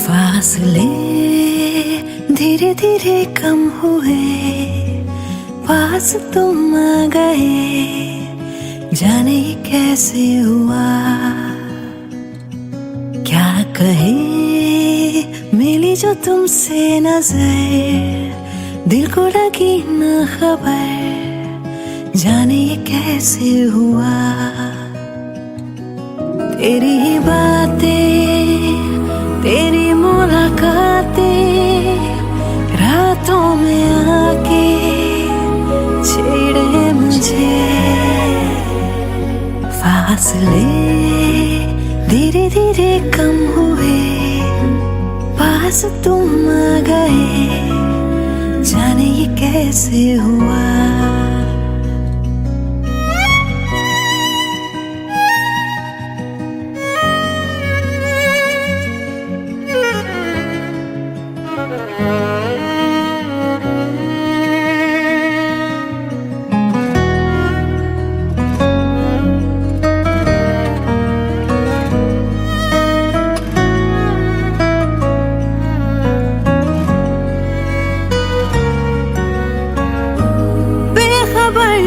फासले धीरे धीरे कम हुए, पास तुम आ गए, जाने ये कैसे हुआ। क्या कहे मिली जो तुमसे नजर, दिल को लगी न खबर, जाने ये कैसे हुआ। तेरी ही बातें, तेरी मुलाकातें, रातों में आके छेड़े मुझे। फासले धीरे धीरे कम हुए, पास तुम आ गए, जाने ये कैसे हुआ।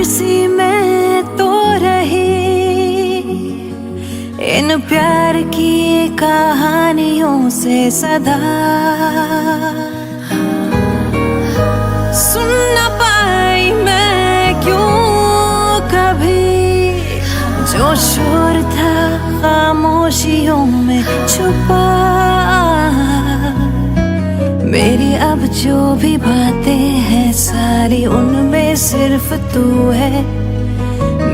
सी मैं तो रही इन प्यार की कहानियों से सदा, सुन न पाई मैं क्यों कभी जो शोर था खामोशियों में छुपा। मेरी अब जो भी बातें हैं सारी उनमें सिर्फ तू है,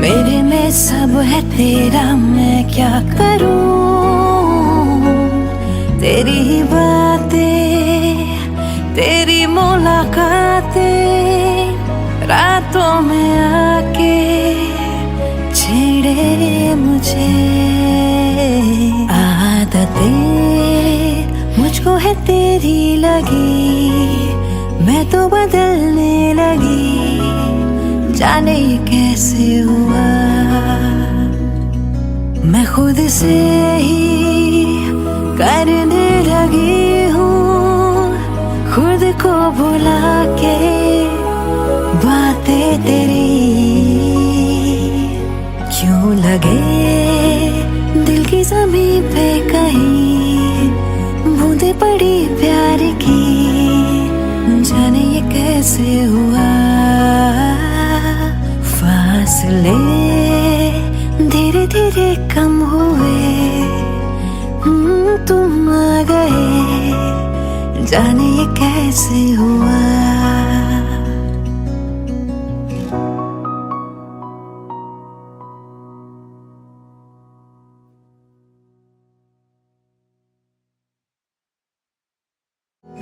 मेरे में सब है तेरा, मैं क्या करूं। तेरी ही बातें, तेरी मुलाकातें, रातों में आके छेड़े मुझे। आदतें मुझको है तेरी लगी, मैं तो बदलने लगी, जाने ये कैसे हुआ। मैं खुद से ही करने लगी हूँ, खुद को भुला के बातें तेरी। क्यों लगे दिल की ज़मीं पे कहीं बूंदे पड़ी प्यार की, जाने ये कैसे हुआ। फासले धीरे धीरे कम हुए, तुम आ गए, जाने ये कैसे हुआ।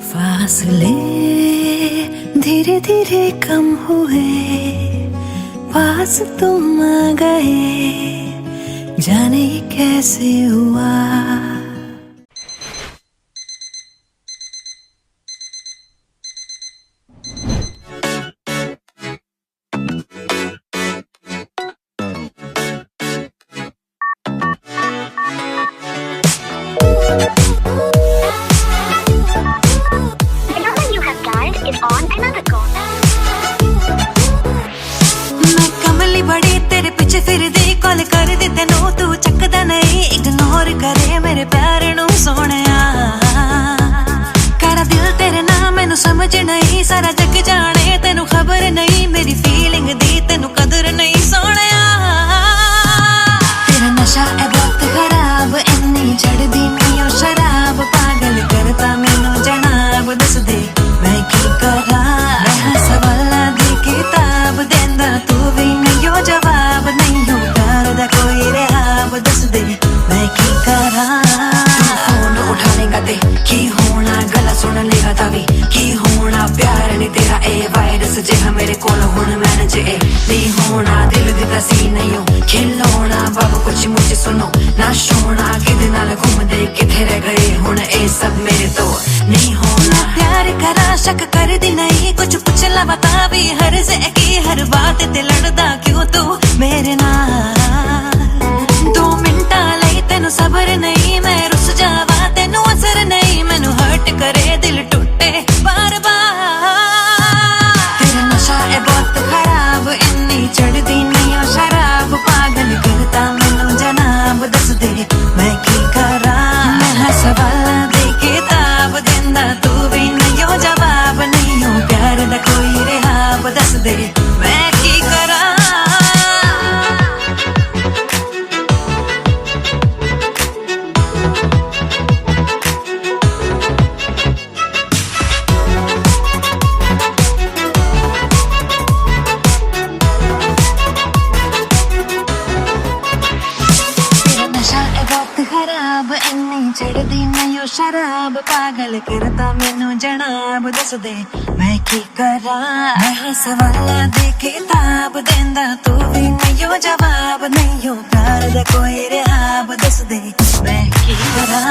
फासले धीरे धीरे कम हुए, पास तुम आ गए, जाने ये कैसे हुआ। फिर दी कॉल कर दी तेनू तू चकदा नहीं, इग्नोर करे मेरे ए नहीं होना दिल दिता सी नहीं खिलौना बाबू कुछ मुझे सुनो ना सोना किदे नाल घूमदे किथे रह गए हुण ए सब मेरे तो नहीं होना प्यार करा शक कर दी नहीं कुछ पूछ ला बता भी हर से की हर बात ते लड़दा क्यों तू मेरे नाल 2 मिनटा लई तेनु सबर नहीं मैं रुस जावा तेनु असर नहीं मैनू हर्ट करे दिल टूटे बार बार तेरा नशा है बहुत खराब इन्नी चढ़दी नहीं ओ शराब पागल करता मैनू जनाब दस दे मैं की करा मैं हर सवाल दे किताब देंदा तू भी नहीं ओ जवाब नहीं हो प्यार दा कोई रिहाब दस दे मैं की करा खराब इन्नी चढ़दी नहीं शराब पागल करता मैनू जनाब दस दे मैं की करा मैं सवाल दे किताब देंदा तू भी नहीं जवाब नहीं हो प्यार दा कोई रिहाब दस दे मैं की करा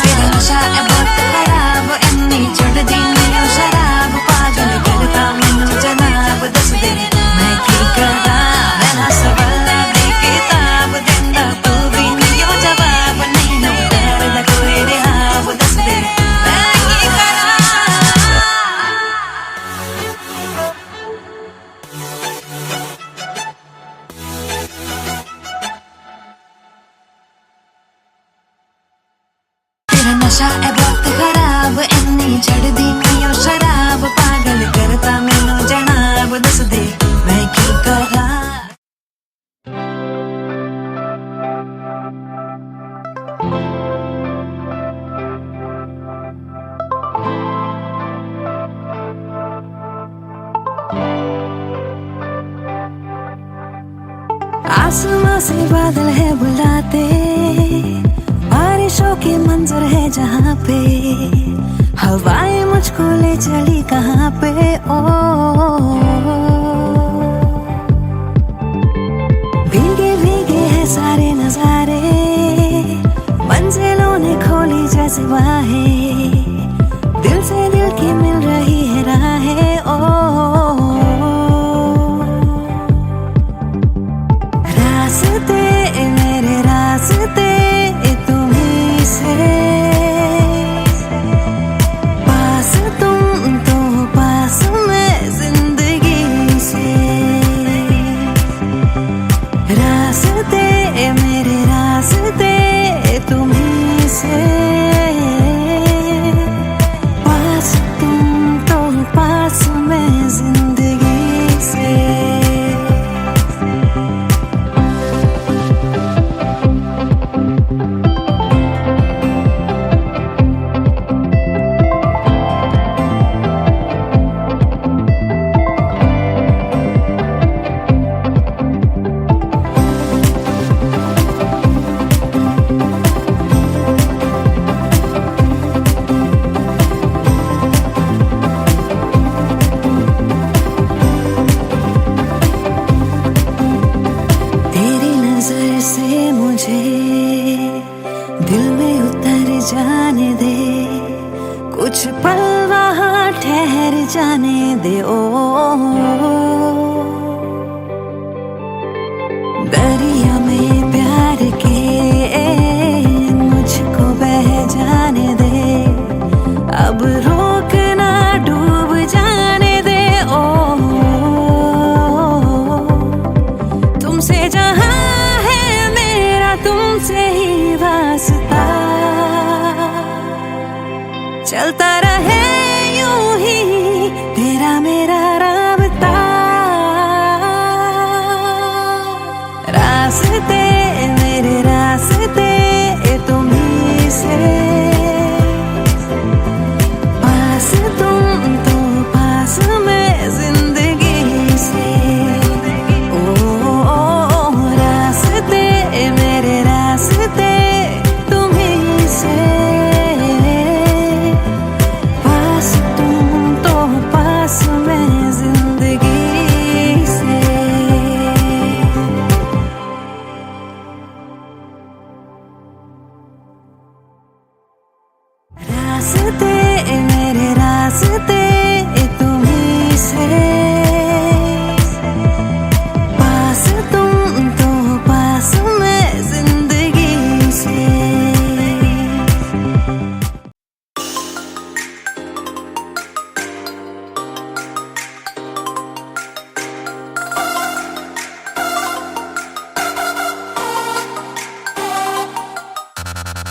तेरा नशा है बहुत खराब इन्नी चढ़दी नहीं शराब पागल करता मैनू जनाब दस दे मैं की करा मैं सवाल दे किताब देंदा तू भी नहीं जवाब नहीं हो प्यार दा कोई रिहाब दस दे मैं की करा तेरा नशा है बहुत खराब इन्नी चढ़दी नहीं शराब पागल करता मैनू जनाब दस दे मैं की करा आसमां से बादल है बुलाते बारिशों के मंजर है जहाँ पे हवाएं मुझको ले चली कहाँ पे ओ भीगे भीगे है सारे नजारे मंजिलों ने खोली जैसे बाहें दिल से दिल की मिल रही है राहें ओ रास्ते मेरे रास्ते तुम्हीं से पास तुम तो पास मैं जिंदगी से रास्ते मेरे रास्ते तुम्हीं से पास तुम तो पास मैं जिंदगी से दिल में उतर जाने दे कुछ पल वहाँ ठहर जाने दे ओ दरिया में प्यार के मुझको बह जाने दे अब रोकना डूब जाने दे ओ तुमसे जहाँ है मेरा तुमसे ही वास्ता चलता रहे यूं ही तेरा मेरा राबता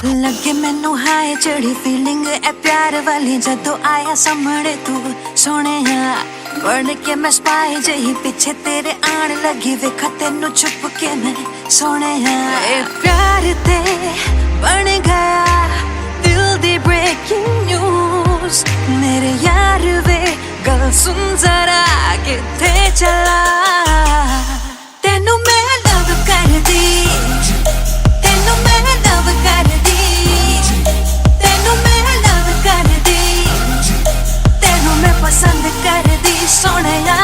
ਲੱਗੇ ਮੈਨੂੰ ਹਾਏ ਚੜੀ ਫੀਲਿੰਗ ਐ ਪਿਆਰ ਵਾਲੀ ਜਦੋਂ ਆਇਆ ਸਾਹਮਣੇ ਤੂੰ ਸੋਹਣਿਆ ਬਣ ਕੇ ਮੈਂ ਸਪਾਈ ਜਹੀ ਪਿੱਛੇ ਤੇਰੇ ਆਣ ਲੱਗੀ ਵੇਖਾ ਤੈਨੂੰ ਛੁਪ ਕੇ ਮੈਂ ਸੋਹਣਿਆ ਇਹ ਪਿਆਰ ਤੇ ਬਣ ਗਿਆ ਦਿਲ ਦੀ ਬ੍ਰੇਕਿੰਗ ਨਿਊਜ਼ ਮੇਰੇ ਯਾਰ ਵੇ ਗੱਲ ਸੁਣ ਜ਼ਰਾ ਕਿੱਥੇ ਚਲਾ ਤੈਨੂੰ ਮੈਂ ਲਵ ਕਰਦੀ ਤੈਨੂੰ ਮੈਂ ਲਵ ਕਰਦੀ ਤੈਨੂੰ ਮੈਂ ਲਵ ਕਰਦੀ ਤੈਨੂੰ ਮੈਂ ਪਸੰਦ ਕਰਦੀ ਸੋਹਣਿਆ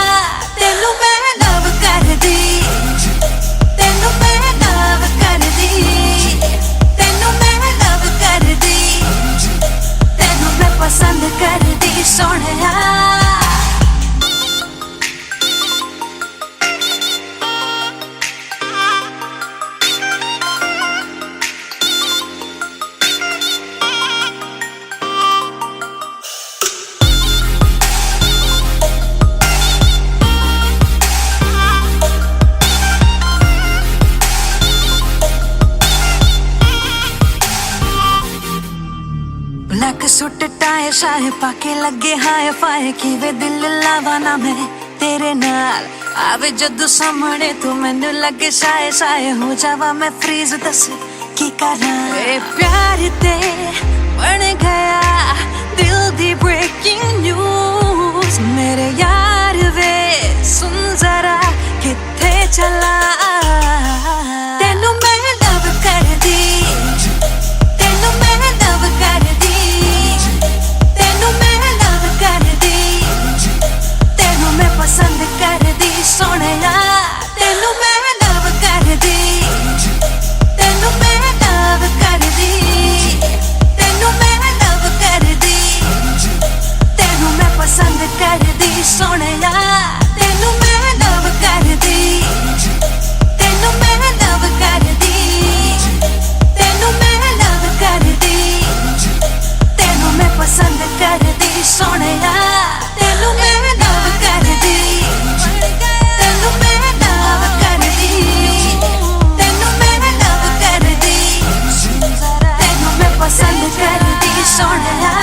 ਤੈਨੂੰ ਮੈਂ ਲਵ ਕਰਦੀ ਤੈਨੂੰ ਮੈਂ ਲਵ ਕਰਦੀ ਤੈਨੂੰ ਮੈਂ ਲਵ ਕਰਦੀ ਤੈਨੂੰ ਮੈਂ ਪਸੰਦ ਕਰਦੀ ਸੋਹਣਿਆ ब्लैक सूट टाए शाए पाके लगे हाय फाए किवे दिल लावा ना मैं तेरे नाल आवे जदू सामने तू मैनू लगे शाए शाए हो जावा मैं फ्रीज दस की करा ए प्यार ते बन गया दिल दी ब्रेकिंग न्यूज मेरे यार वे सुन जरा किथे चला तेनू मैं लव कर दी तेनू मैं लव कर दी तेनू मैं लव कर दी तेनू मैं पसंद कर दी सोहणिया तेनू मैं लव कर दी तेनू मैं लव कर दी तेनू मैं लव कर दी तेनू मैं पसंद कर दी सोहणिया तेनू मैं लव कर दी तेनू मैं लव कर दी तेनू मैं लव कर दी तेनू मैं पसंद कर दी सोहणिया तेनू मैं लव कर दी तेनू मैं लव कर दी तेनू मैं लव कर दी तेनू मैं पसंद कर दी सोहणिया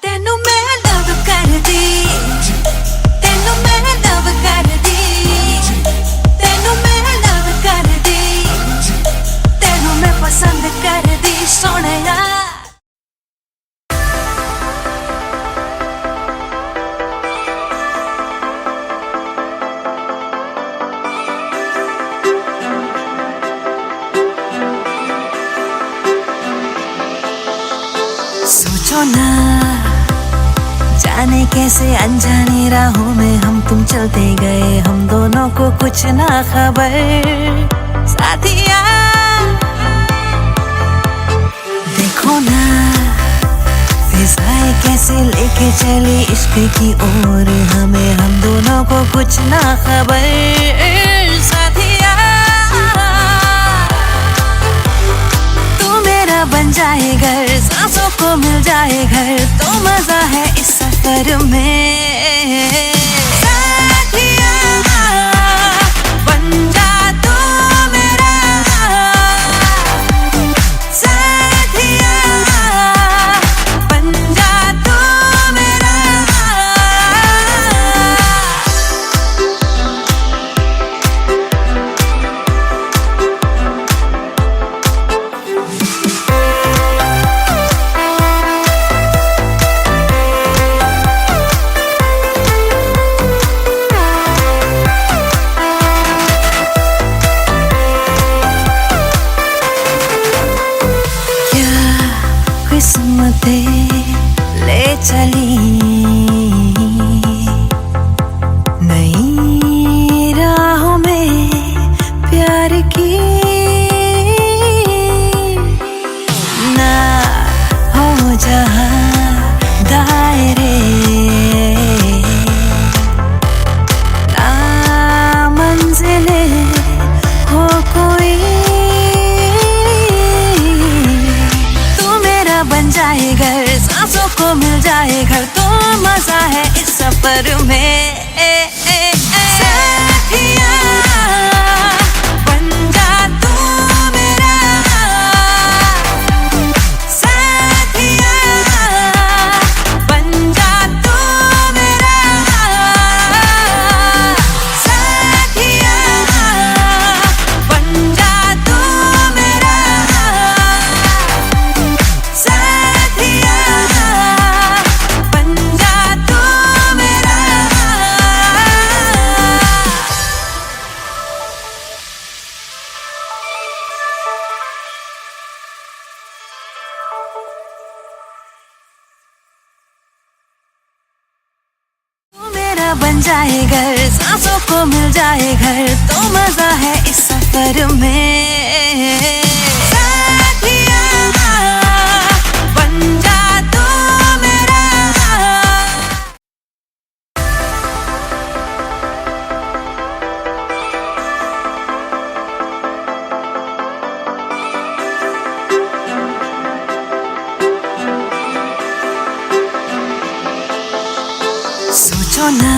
तेनू मैं लव कर दी तेनू मैं लव कर दी तेनू मैं लव कर दी तेनू मैं पसंद कर दी सोहणिया सोचो ना जाने कैसे अनजाने राहों में हम तुम चलते गए हम दोनों को कुछ ना खबर साथिया देखो ना फिजाएं कैसे लेके चली इश्क की ओर हमें हम दोनों को कुछ ना खबर साथिया तू मेरा बन जाए घर सांसों को मिल जाए घर तो मजा है इस सफर में साथिया बन जा तू मेरा साथिया बन जा तू मेरा मेरा बन जाए घर, सांसों को मिल जाए घर, तो मजा है इस सफर में। साथिया बन जा तू मेरा। सोचो ना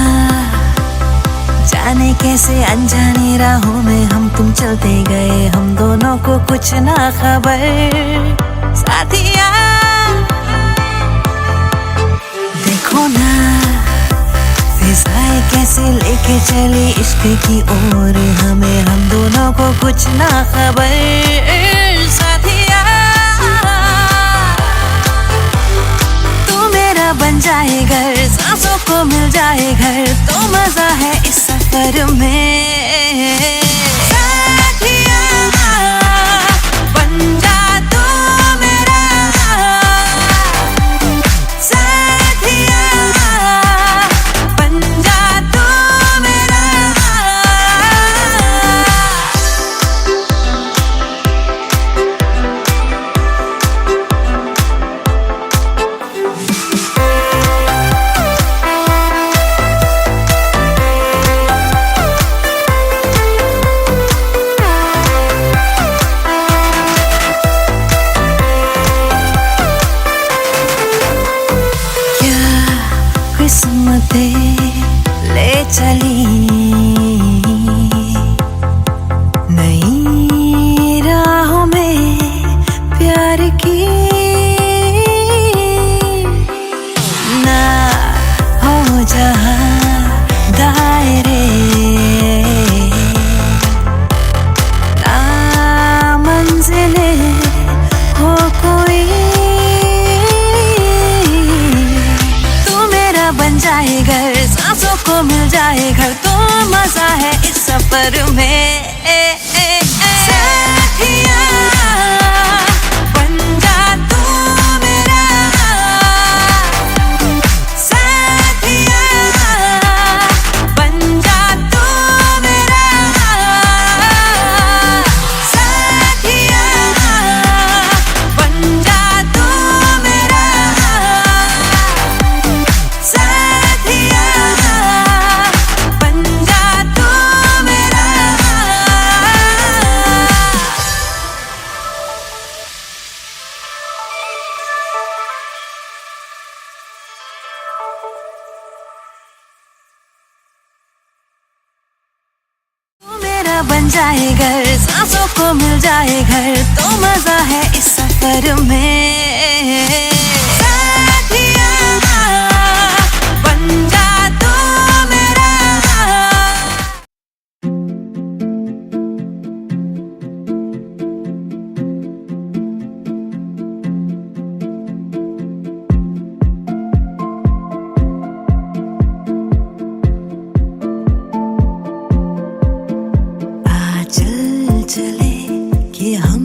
जाने कैसे अनजाने राहों में हम तुम चलते गए, हम दोनों को कुछ ना खबर। साथिया देखो ना फिजाएं कैसे लेके चली इश्क की ओर हमें, हम दोनों को कुछ ना खबर। साथिया बन जाए घर, सांसों को मिल जाए घर, तो मजा है इस सफर में। साथिया बन जा तू मेरा। साथिया बन जा तू मेरा। किस्मतें ले चली नई राहों में प्यार की, ना हो जहां दायरे, ना मंजिलें हो कोई, बन जाए घर, सांसों को मिल जाए घर, तो मजा है इस सफर में। साथिया बन जा तू मेरा। साथिया बन जा तू मेरा। साथिया बन जा तू मेरा। साथिया बन जा तू मेरा। तू मेरा बन जाए घर, सांसों को मिल जाए घर, तो मजा है इस सफर में। साथिया बन जा तू मेरा। आ चल चले कि हम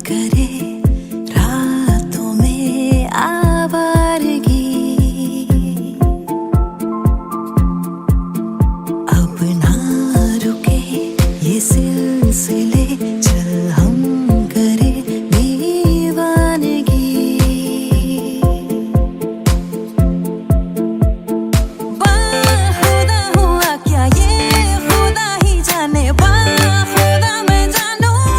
करे रातों में आवारगी, अब ना रुके ये सिलसिले, चल हम करे दीवानगी। बाखुदा हुआ क्या ये खुदा ही जाने, बाखुदा मैं जानूं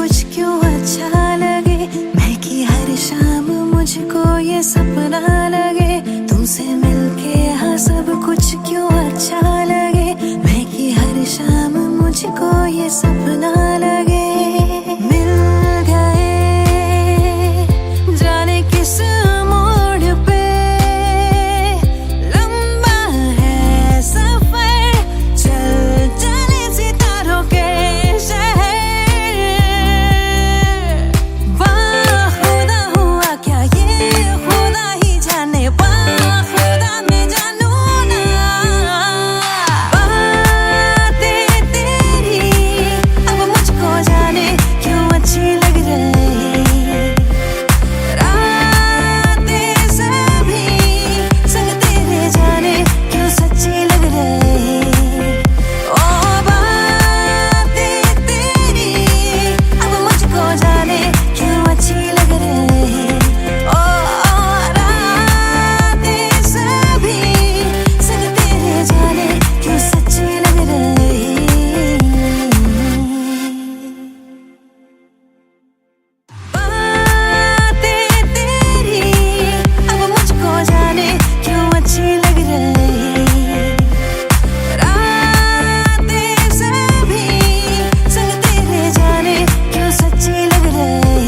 कुछ क्यों अच्छा लगे, महकी हर शाम मुझको ये सपना लगे, तुमसे मिलके हाँ सब कुछ क्यों अच्छा लगे, महकी हर शाम मुझको ये सपना लगे। मिल गए जाने किस मोड़ पे, लंबा है सफर, चल चले सितारों के शहर। बाखुदा हुआ क्या ये खुदा ही जाने, बाखुदा मैं जानू ना। बातें तेरी अब मुझको जाने क्यों अच्छी लग रही, रातें सभी संग तेरे जाने क्यों सच्ची लग रही। ओ बातें तेरी अब मुझको जाने क्यों अच्छी लग रही। ओ रातें सभी संग तेरे जाने क्यों सच्ची लग रही। बातें तेरी अब मुझको जाने क्यों अच्छी लग रही, रातें सभी संग तेरे जाने क्यों सच्ची लग रही।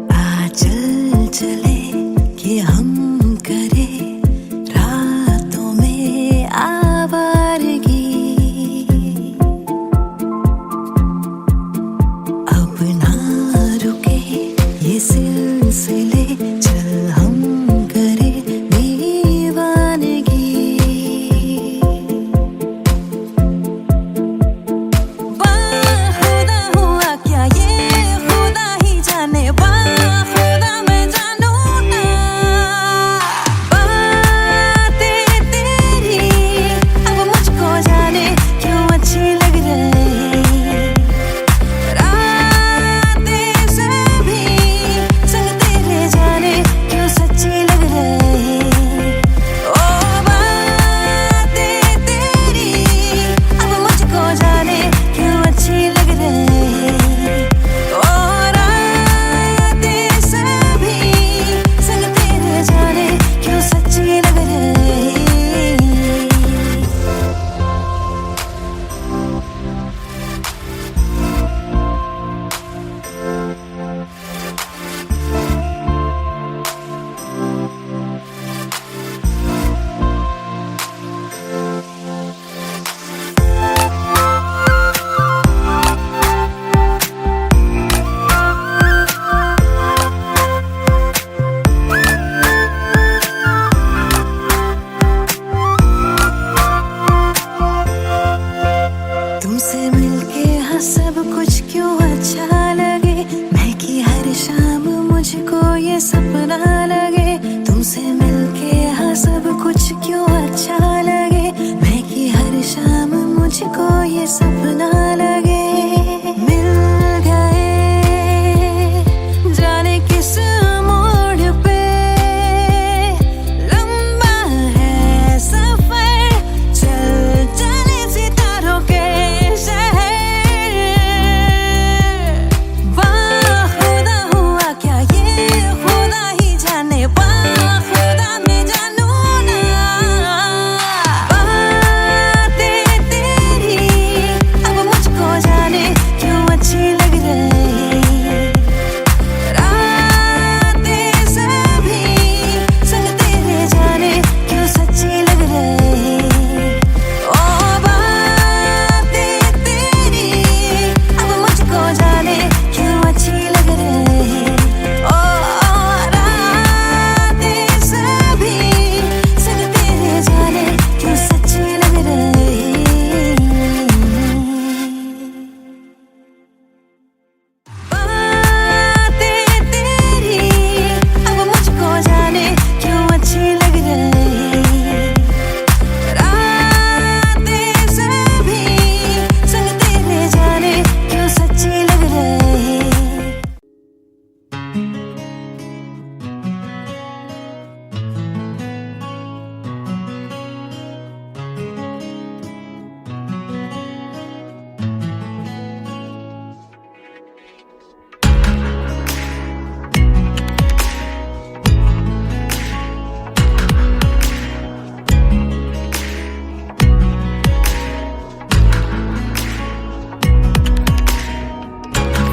आ चल चले कि हम करें रातों में आवारगी, अब ना रुके ये सिलसिले, चल हम करें दीवानगी। बाखुदा हुआ क्या ये खुदा ही जाने, बाखुदा मैं जानू ना। बातें तेरी अब मुझको जाने क्यों अच्छी लग रही, रातें सभी संग तेरे जाने क्यों सच्ची लग रही। ओ बातें तेरी अब मुझको जाने क्यों अच्छी लग रही। ओ रातें सभी संग तेरे जाने क्यों सच्ची लग रही। तुमसे मिलके हाँ सब कुछ क्यों अच्छा लगे, महकी हर शाम मुझको ये सपना लगे, तुमसे मिलके हाँ सब कुछ क्यों अच्छा लगे, महकी हर शाम मुझको ये सपना लगे। मिल गए जाने किस मोड़ पे, लंबा है सफर, चल चले सितारों के शहर। बाखुदा हुआ क्या ये खुदा ही जाने, बाखुदा मैं जानू ना। बातें तेरी अब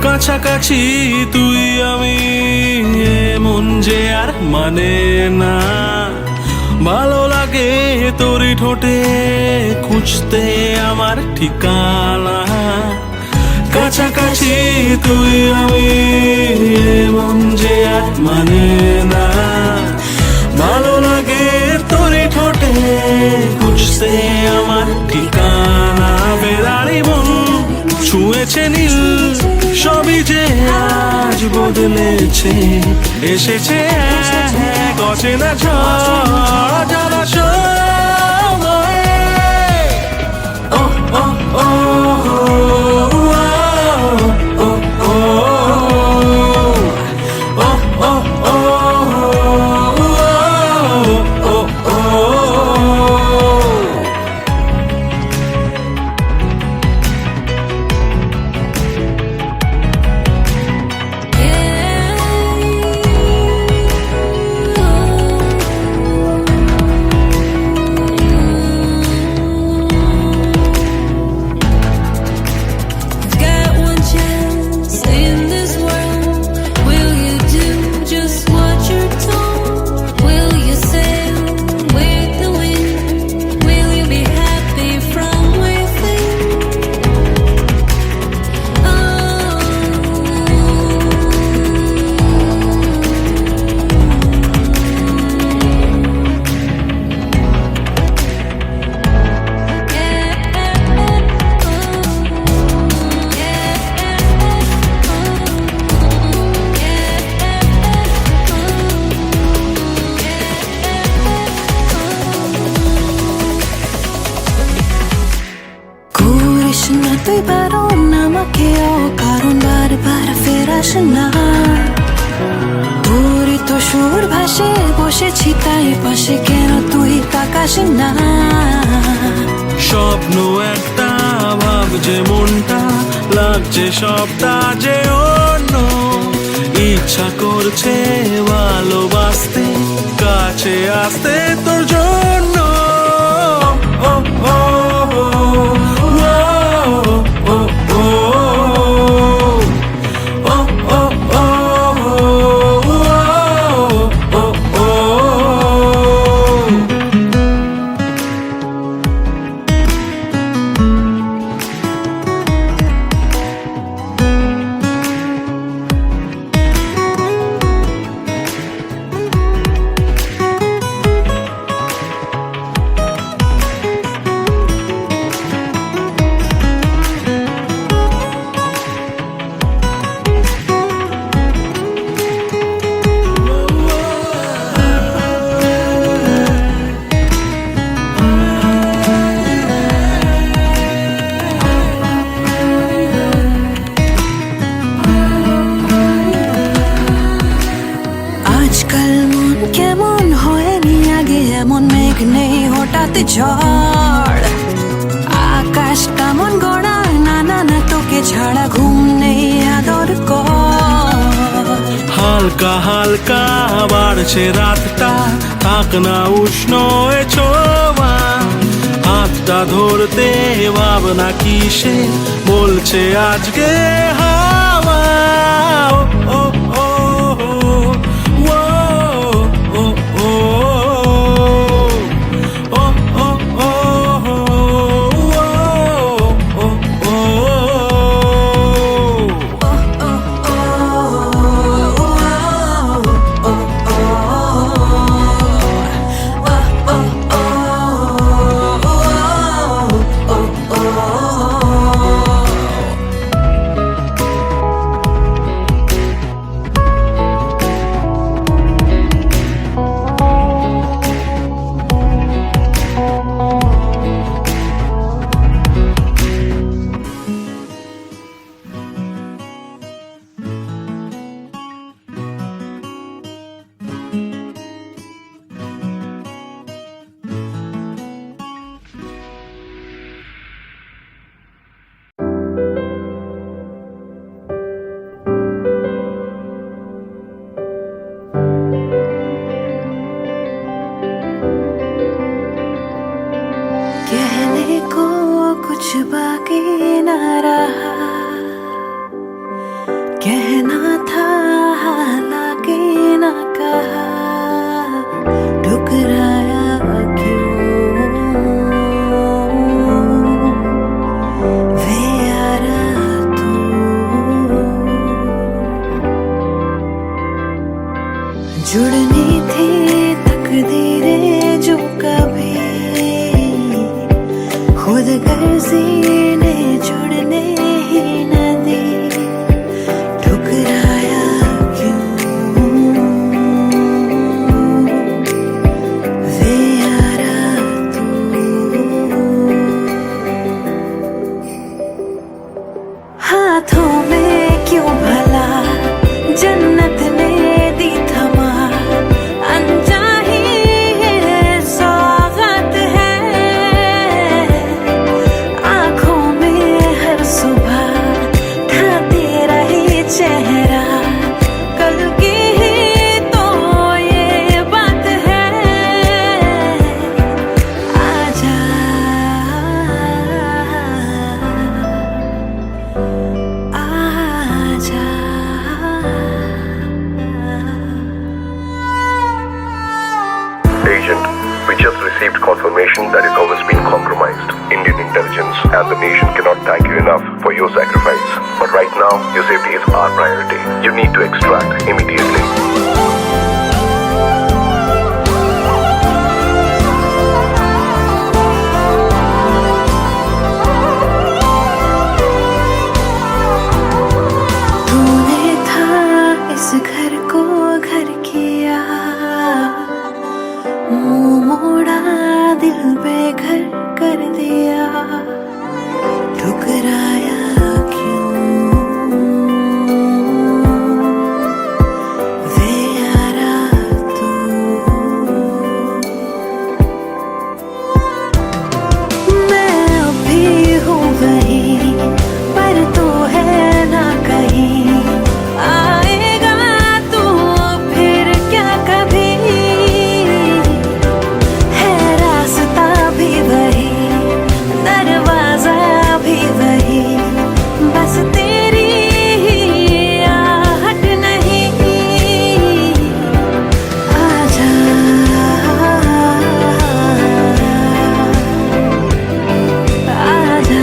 কাছাকাছি তুই আমি মন যে আর মানে না, ভালো লাগে তোরই ঠোঁটে খুঁজতে আমার ঠিকানা। কাছাকাছি তুই আমি মন যে আর মানে না, ভালো লাগে তোরই ঠোঁটে খুঁজতে আমার ঠিকানা। বেড়ারি মন ছুঁয়েছে নীল, সবই যে আজ বদলেছে, এসেছে এক অচেনা ঝড় জানা সময়ে। ও ও ও তুই বারণ আমাকেও, কারণ বারবার ফেরাস না। তোরই তো সুর ভাসে, বসেছি তাই পাশে, কেন তুই তাকাস না? স্বপ্ন একটা ভাবছে মনটা, লাগছে সবটা যে অন্য, ইচ্ছা করছে ভালোবাসতে, কাছে আসতে তোর জন্য। ও ও কেমন হয়নি আগে এমন, মেঘ নেই হঠাৎ ঝড়, আকাশ কেমন গড়া, না না না তোকে ছাড়া ঘুম নেই আদর কর। হালকা হালকা বাড়ছে রাতটা, থাক না উষ্ণ এ ছোঁয়া, হাতটা ধরতে ভাবনা কিসে বলছে আজকে হাওয়া। ও ও कहना था हालांकि ना कहा, ठुकराया क्यों वे यारा तू। जुड़नी थी तकदीरें जो कभी खुद गर्जी ने जुड़ने ही न दी, ठुकराया क्यों वे यारा तू। हाथों में क्यों भला जन्नत ने दी थमा, अनचाही सौगात है आँखों में हर सुबह ढाते रहे चेहरा, कल की ही तो ये बात है। आजा आजा Agent, we just received confirmation that his home has been compromised. Indian intelligence and the nation cannot thank you enough for your sacrifice. But right now, your safety is our priority. You need to extract immediately. तूने था इस घर को घर किया, मुंह मोड़ा दिल बेघर कर दिया, ठुकराया क्यों वे यारा तू। मैं अब भी हूँ वही, पर तू है ना कहीं, आएगा तू फिर क्या कभी, है रास्ता भी वही, दरवाजा भी वही, बस तेरी ही आहट नहीं। आजा आजा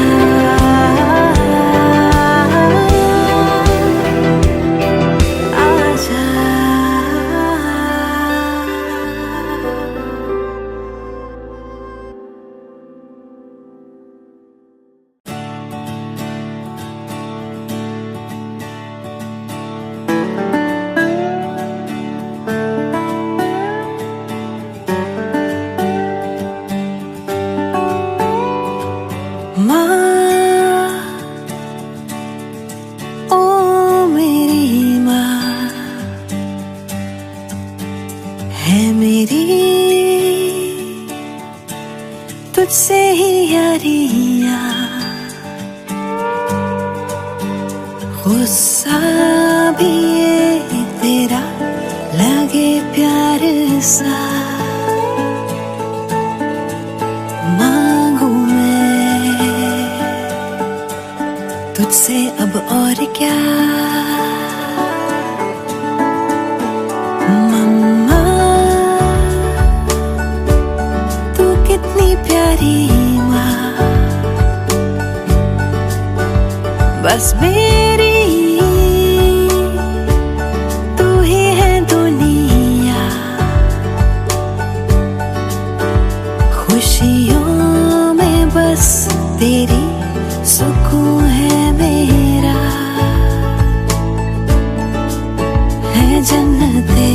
माँ, ओ मेरी माँ है मेरी, तुझसे ही यारियाँ, गुस्सा भी ये तेरा लगे प्यार सा, मांगू मैं तुझसे अब और क्या। मम्मा तू कितनी प्यारी माँ, बस मेरी तू ही है दुनिया, खुशियों में बस तेरी सुकून है मेरा, है जन्नते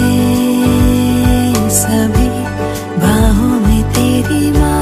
सभी बाहों में तेरी माँ।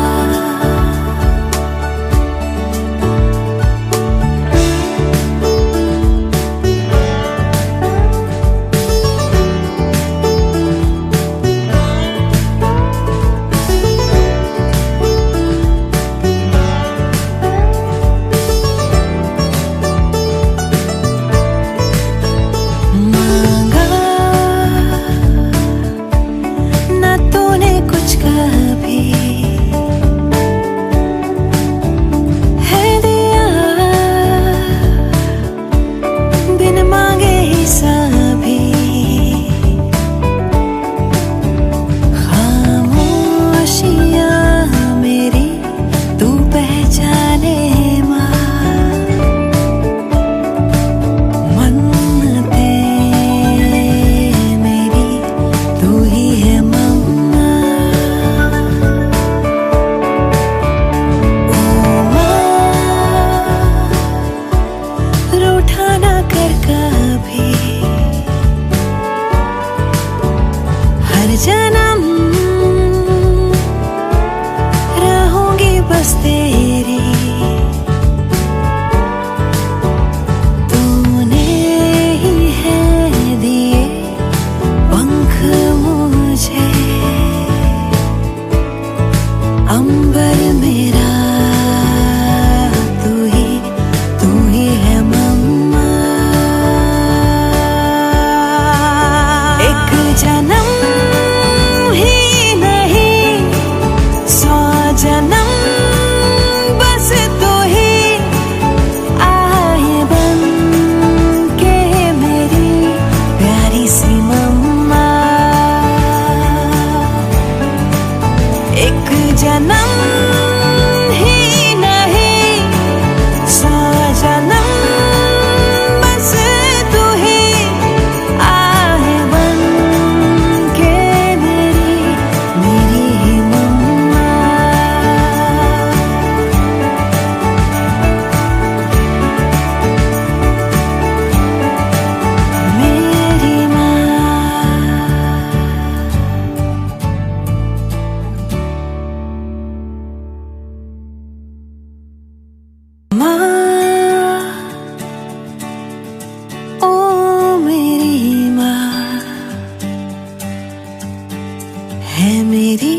मेरी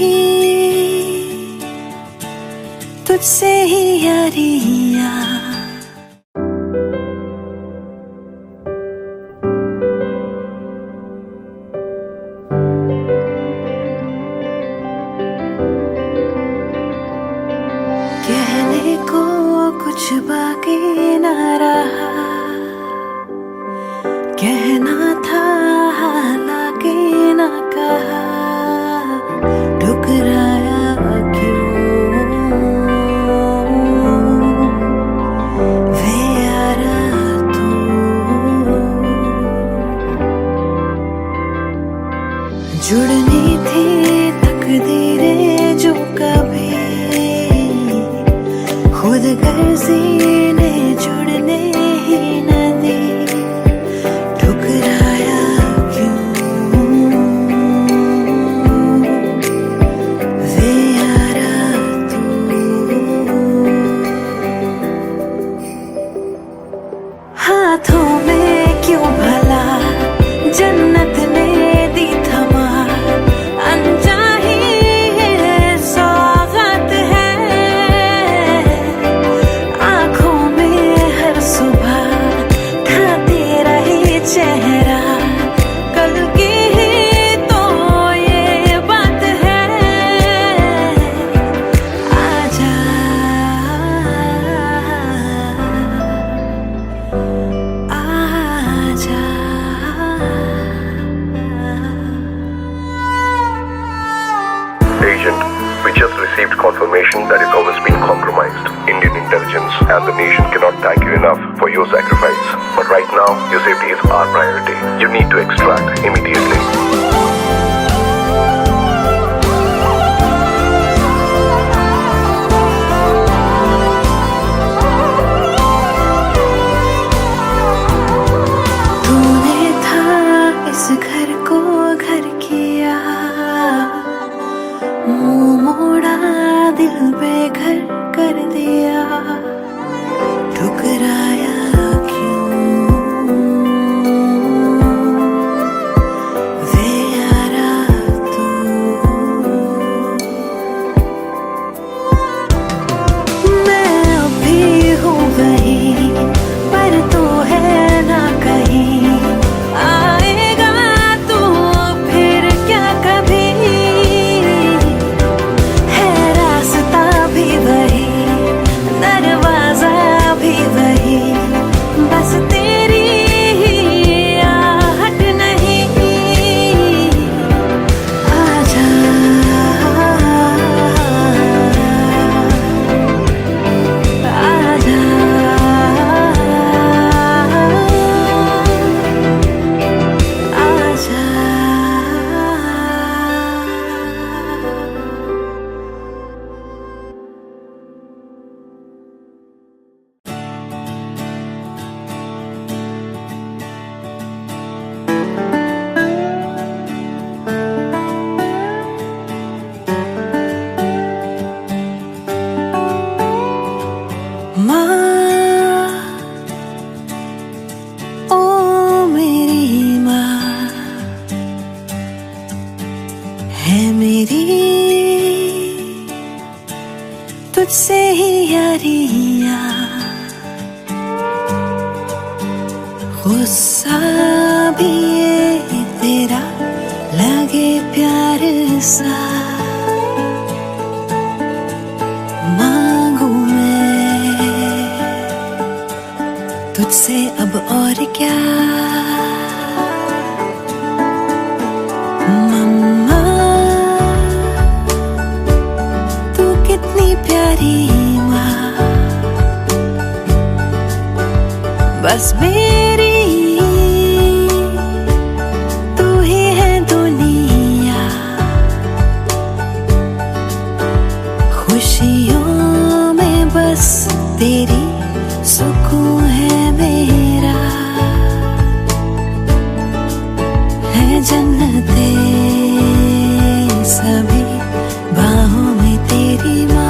तुझसे ही यारियां। कहने को कुछ बाकी न रहा, कहना था हालांकि न कहा, ठुकराया क्यों वे यारा तू। जुड़नी थी तकदीरें जो कभी खुद गर्जी ने जुड़ने ही न दी, ठुकराया क्यों वे यारा तू। हाथों में क्यों भला जन्नत ने दी थमा, अनचाही सौगात है आँखों में हर सुबह था तेरा ही चेहरा, कल की ही तो ये बात है। आजा आजा Agent, we just received confirmation that his home has been compromised. Indian intelligence and the nation cannot thank you enough for your sacrifice. But right now, your safety is our priority. You need to extract immediately. तूने था इस घर को घर किया, मुंह मोड़ा दिल बेघर कर दिया, ठुकराया क्यों वे यारा तू। मैं अभी हूँ वही पर तू है ना कहीं, आएगा तू फिर क्या कभी, है रास्ता भी वही दरवाजा भी वही, बस तेरी ही आहट नहीं। आजा आजा आजा। माँ ओ मेरी माँ है मेरी तुझसे ही यारियां। गुस्सा भी ये तेरा लगे प्यार सा, मांगू मैं तुझसे अब और क्या। मम्मा तू कितनी प्यारी माँ, बस मेरी तू ही है दुनिया। खुशियों में बस तेरी सुकून है मेरा, है जन्नते सभी बाहों में तेरी माँ।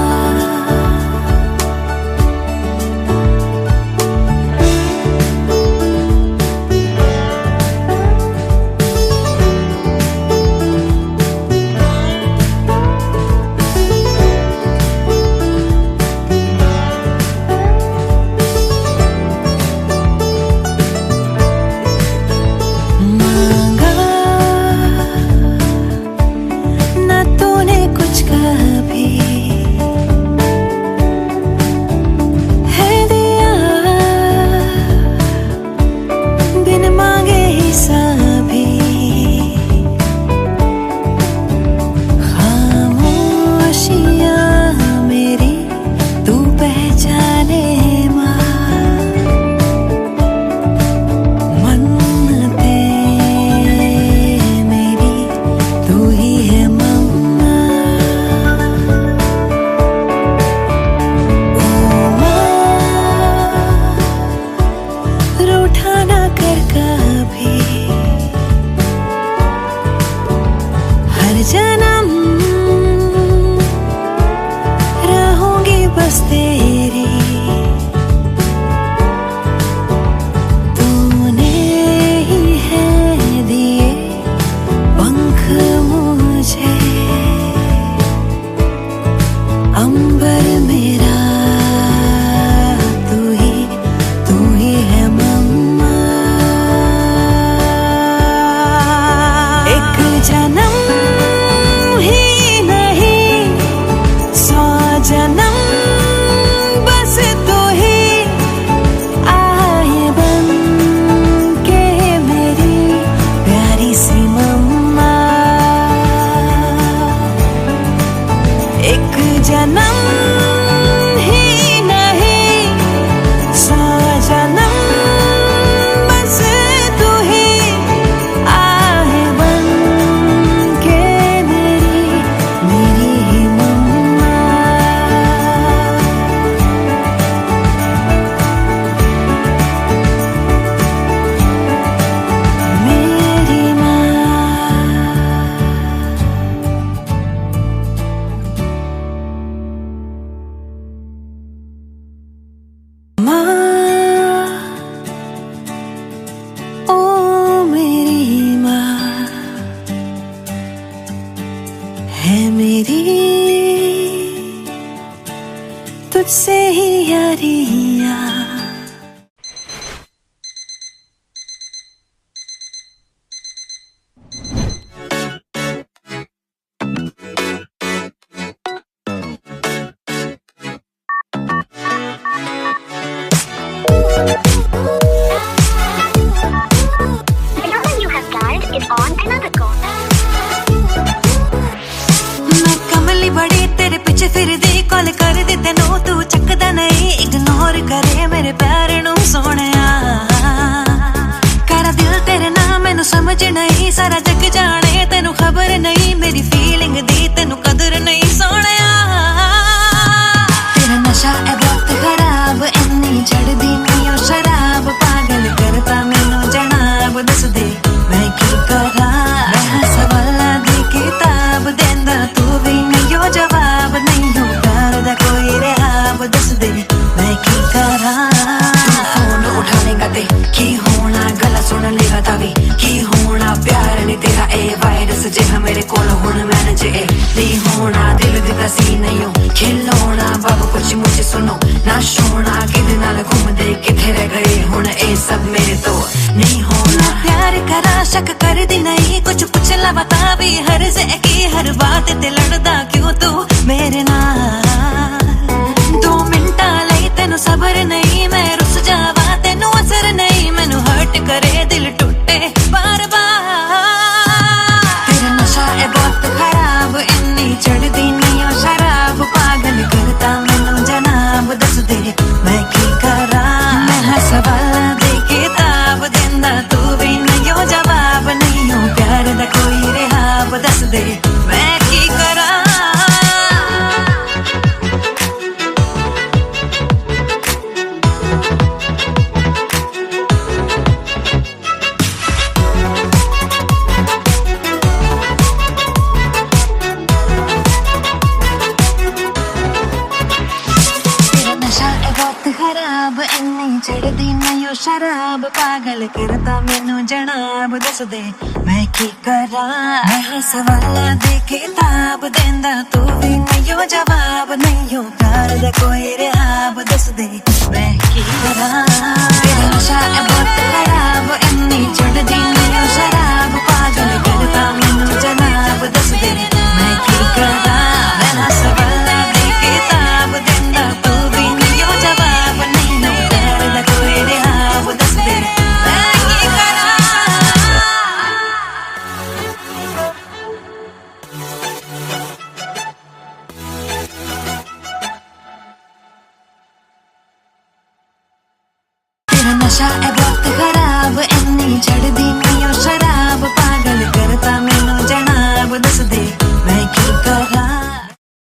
रूठा ना कर कभी, हर जन्म रहूंगी बस तेरी। तूने ही है दिए पंख मुझे, अंबर मेरा तू ही है मम्मा। एक जन्म ही नहीं 100 जन्म बस तू ही आए बन के मेरी प्यारी सी मम्मा। एक जन्म ही नहीं 100 जन्म बस तू ही आए बन के मेरी ही मम्मा। मेरी माँ। माँ, ओ मेरी माँ है मेरी, तुझसे ही यारियाँ। The number you have dialed is on another call. मैं कमली बड़ी तेरे पीछे फिरदी, कॉल कर दी तेनू तू चकदा नहीं, इग्नोर करे मेरे प्यार नू सोहणिया। करा दिल तेरे नाम मैनू समझ नहीं, सारा जग जाने तेनू खबर नहीं, मेरी फीलिंग दी तेनू कदर नहीं सोहणिया। तेरा नशा है बहुत खराब, इन्नी चढ़दी नहीं ओ शराब, पागल करता मैनू जनाब, दस दे मैं की करा। मैं सवाला दी किताब देंदा तू भी नहीं हो जवाब, नहीं हो प्यार दा कोई रिहाब, दस दे मैं की करा। फोन उठानेगा ते की होना, गला सुन लेगा तावी की होना, प्यार नहीं तेरा ए वायरस जिहा मेरे कोल हुण मैनेज ए नहीं होना, दिल दिता सी नहीं हो खिलौना, बाबू कुछ मुझे सुनो ना सोना, किदे नाल घूमदे किथे रह गए हुण ए सब मेरे तो नहीं होना। प्यार करा शक कर दी नहीं, कुछ पूछ ला बता भी हर से की, हर बात ते लड़दा क्यों तू मेरे नाल। 2 मिंटा लई तेनू सबर नहीं, मैं रुस जावा तेनू असर नहीं, मैनू हर्ट करे दिल टूटे बार बार। तेरा नशा है बहुत खराब, इन्नी चढ़दी नहीं ओ शराब, पागल करता मैनू जनाब, दस दे मैं की करा। मैं सवाल दे किताब देंदा तू भी नहीं हो जवाब, नहीं हो प्यार दा कोई रिहाब, दस दे मैं की करा। नशा है बहुत खराब, इन्नी चढ़दी नहीं ओ शराब, पागल करता मैनू जनाब, दस दे मैं की करा। मैं सवाला दे किताब देंदा तू भी नहीं हो जवाब, नहीं हो प्यार दा कोई रिहाब, दस दे मैं की करा। तेरा नशा है बहुत खराब।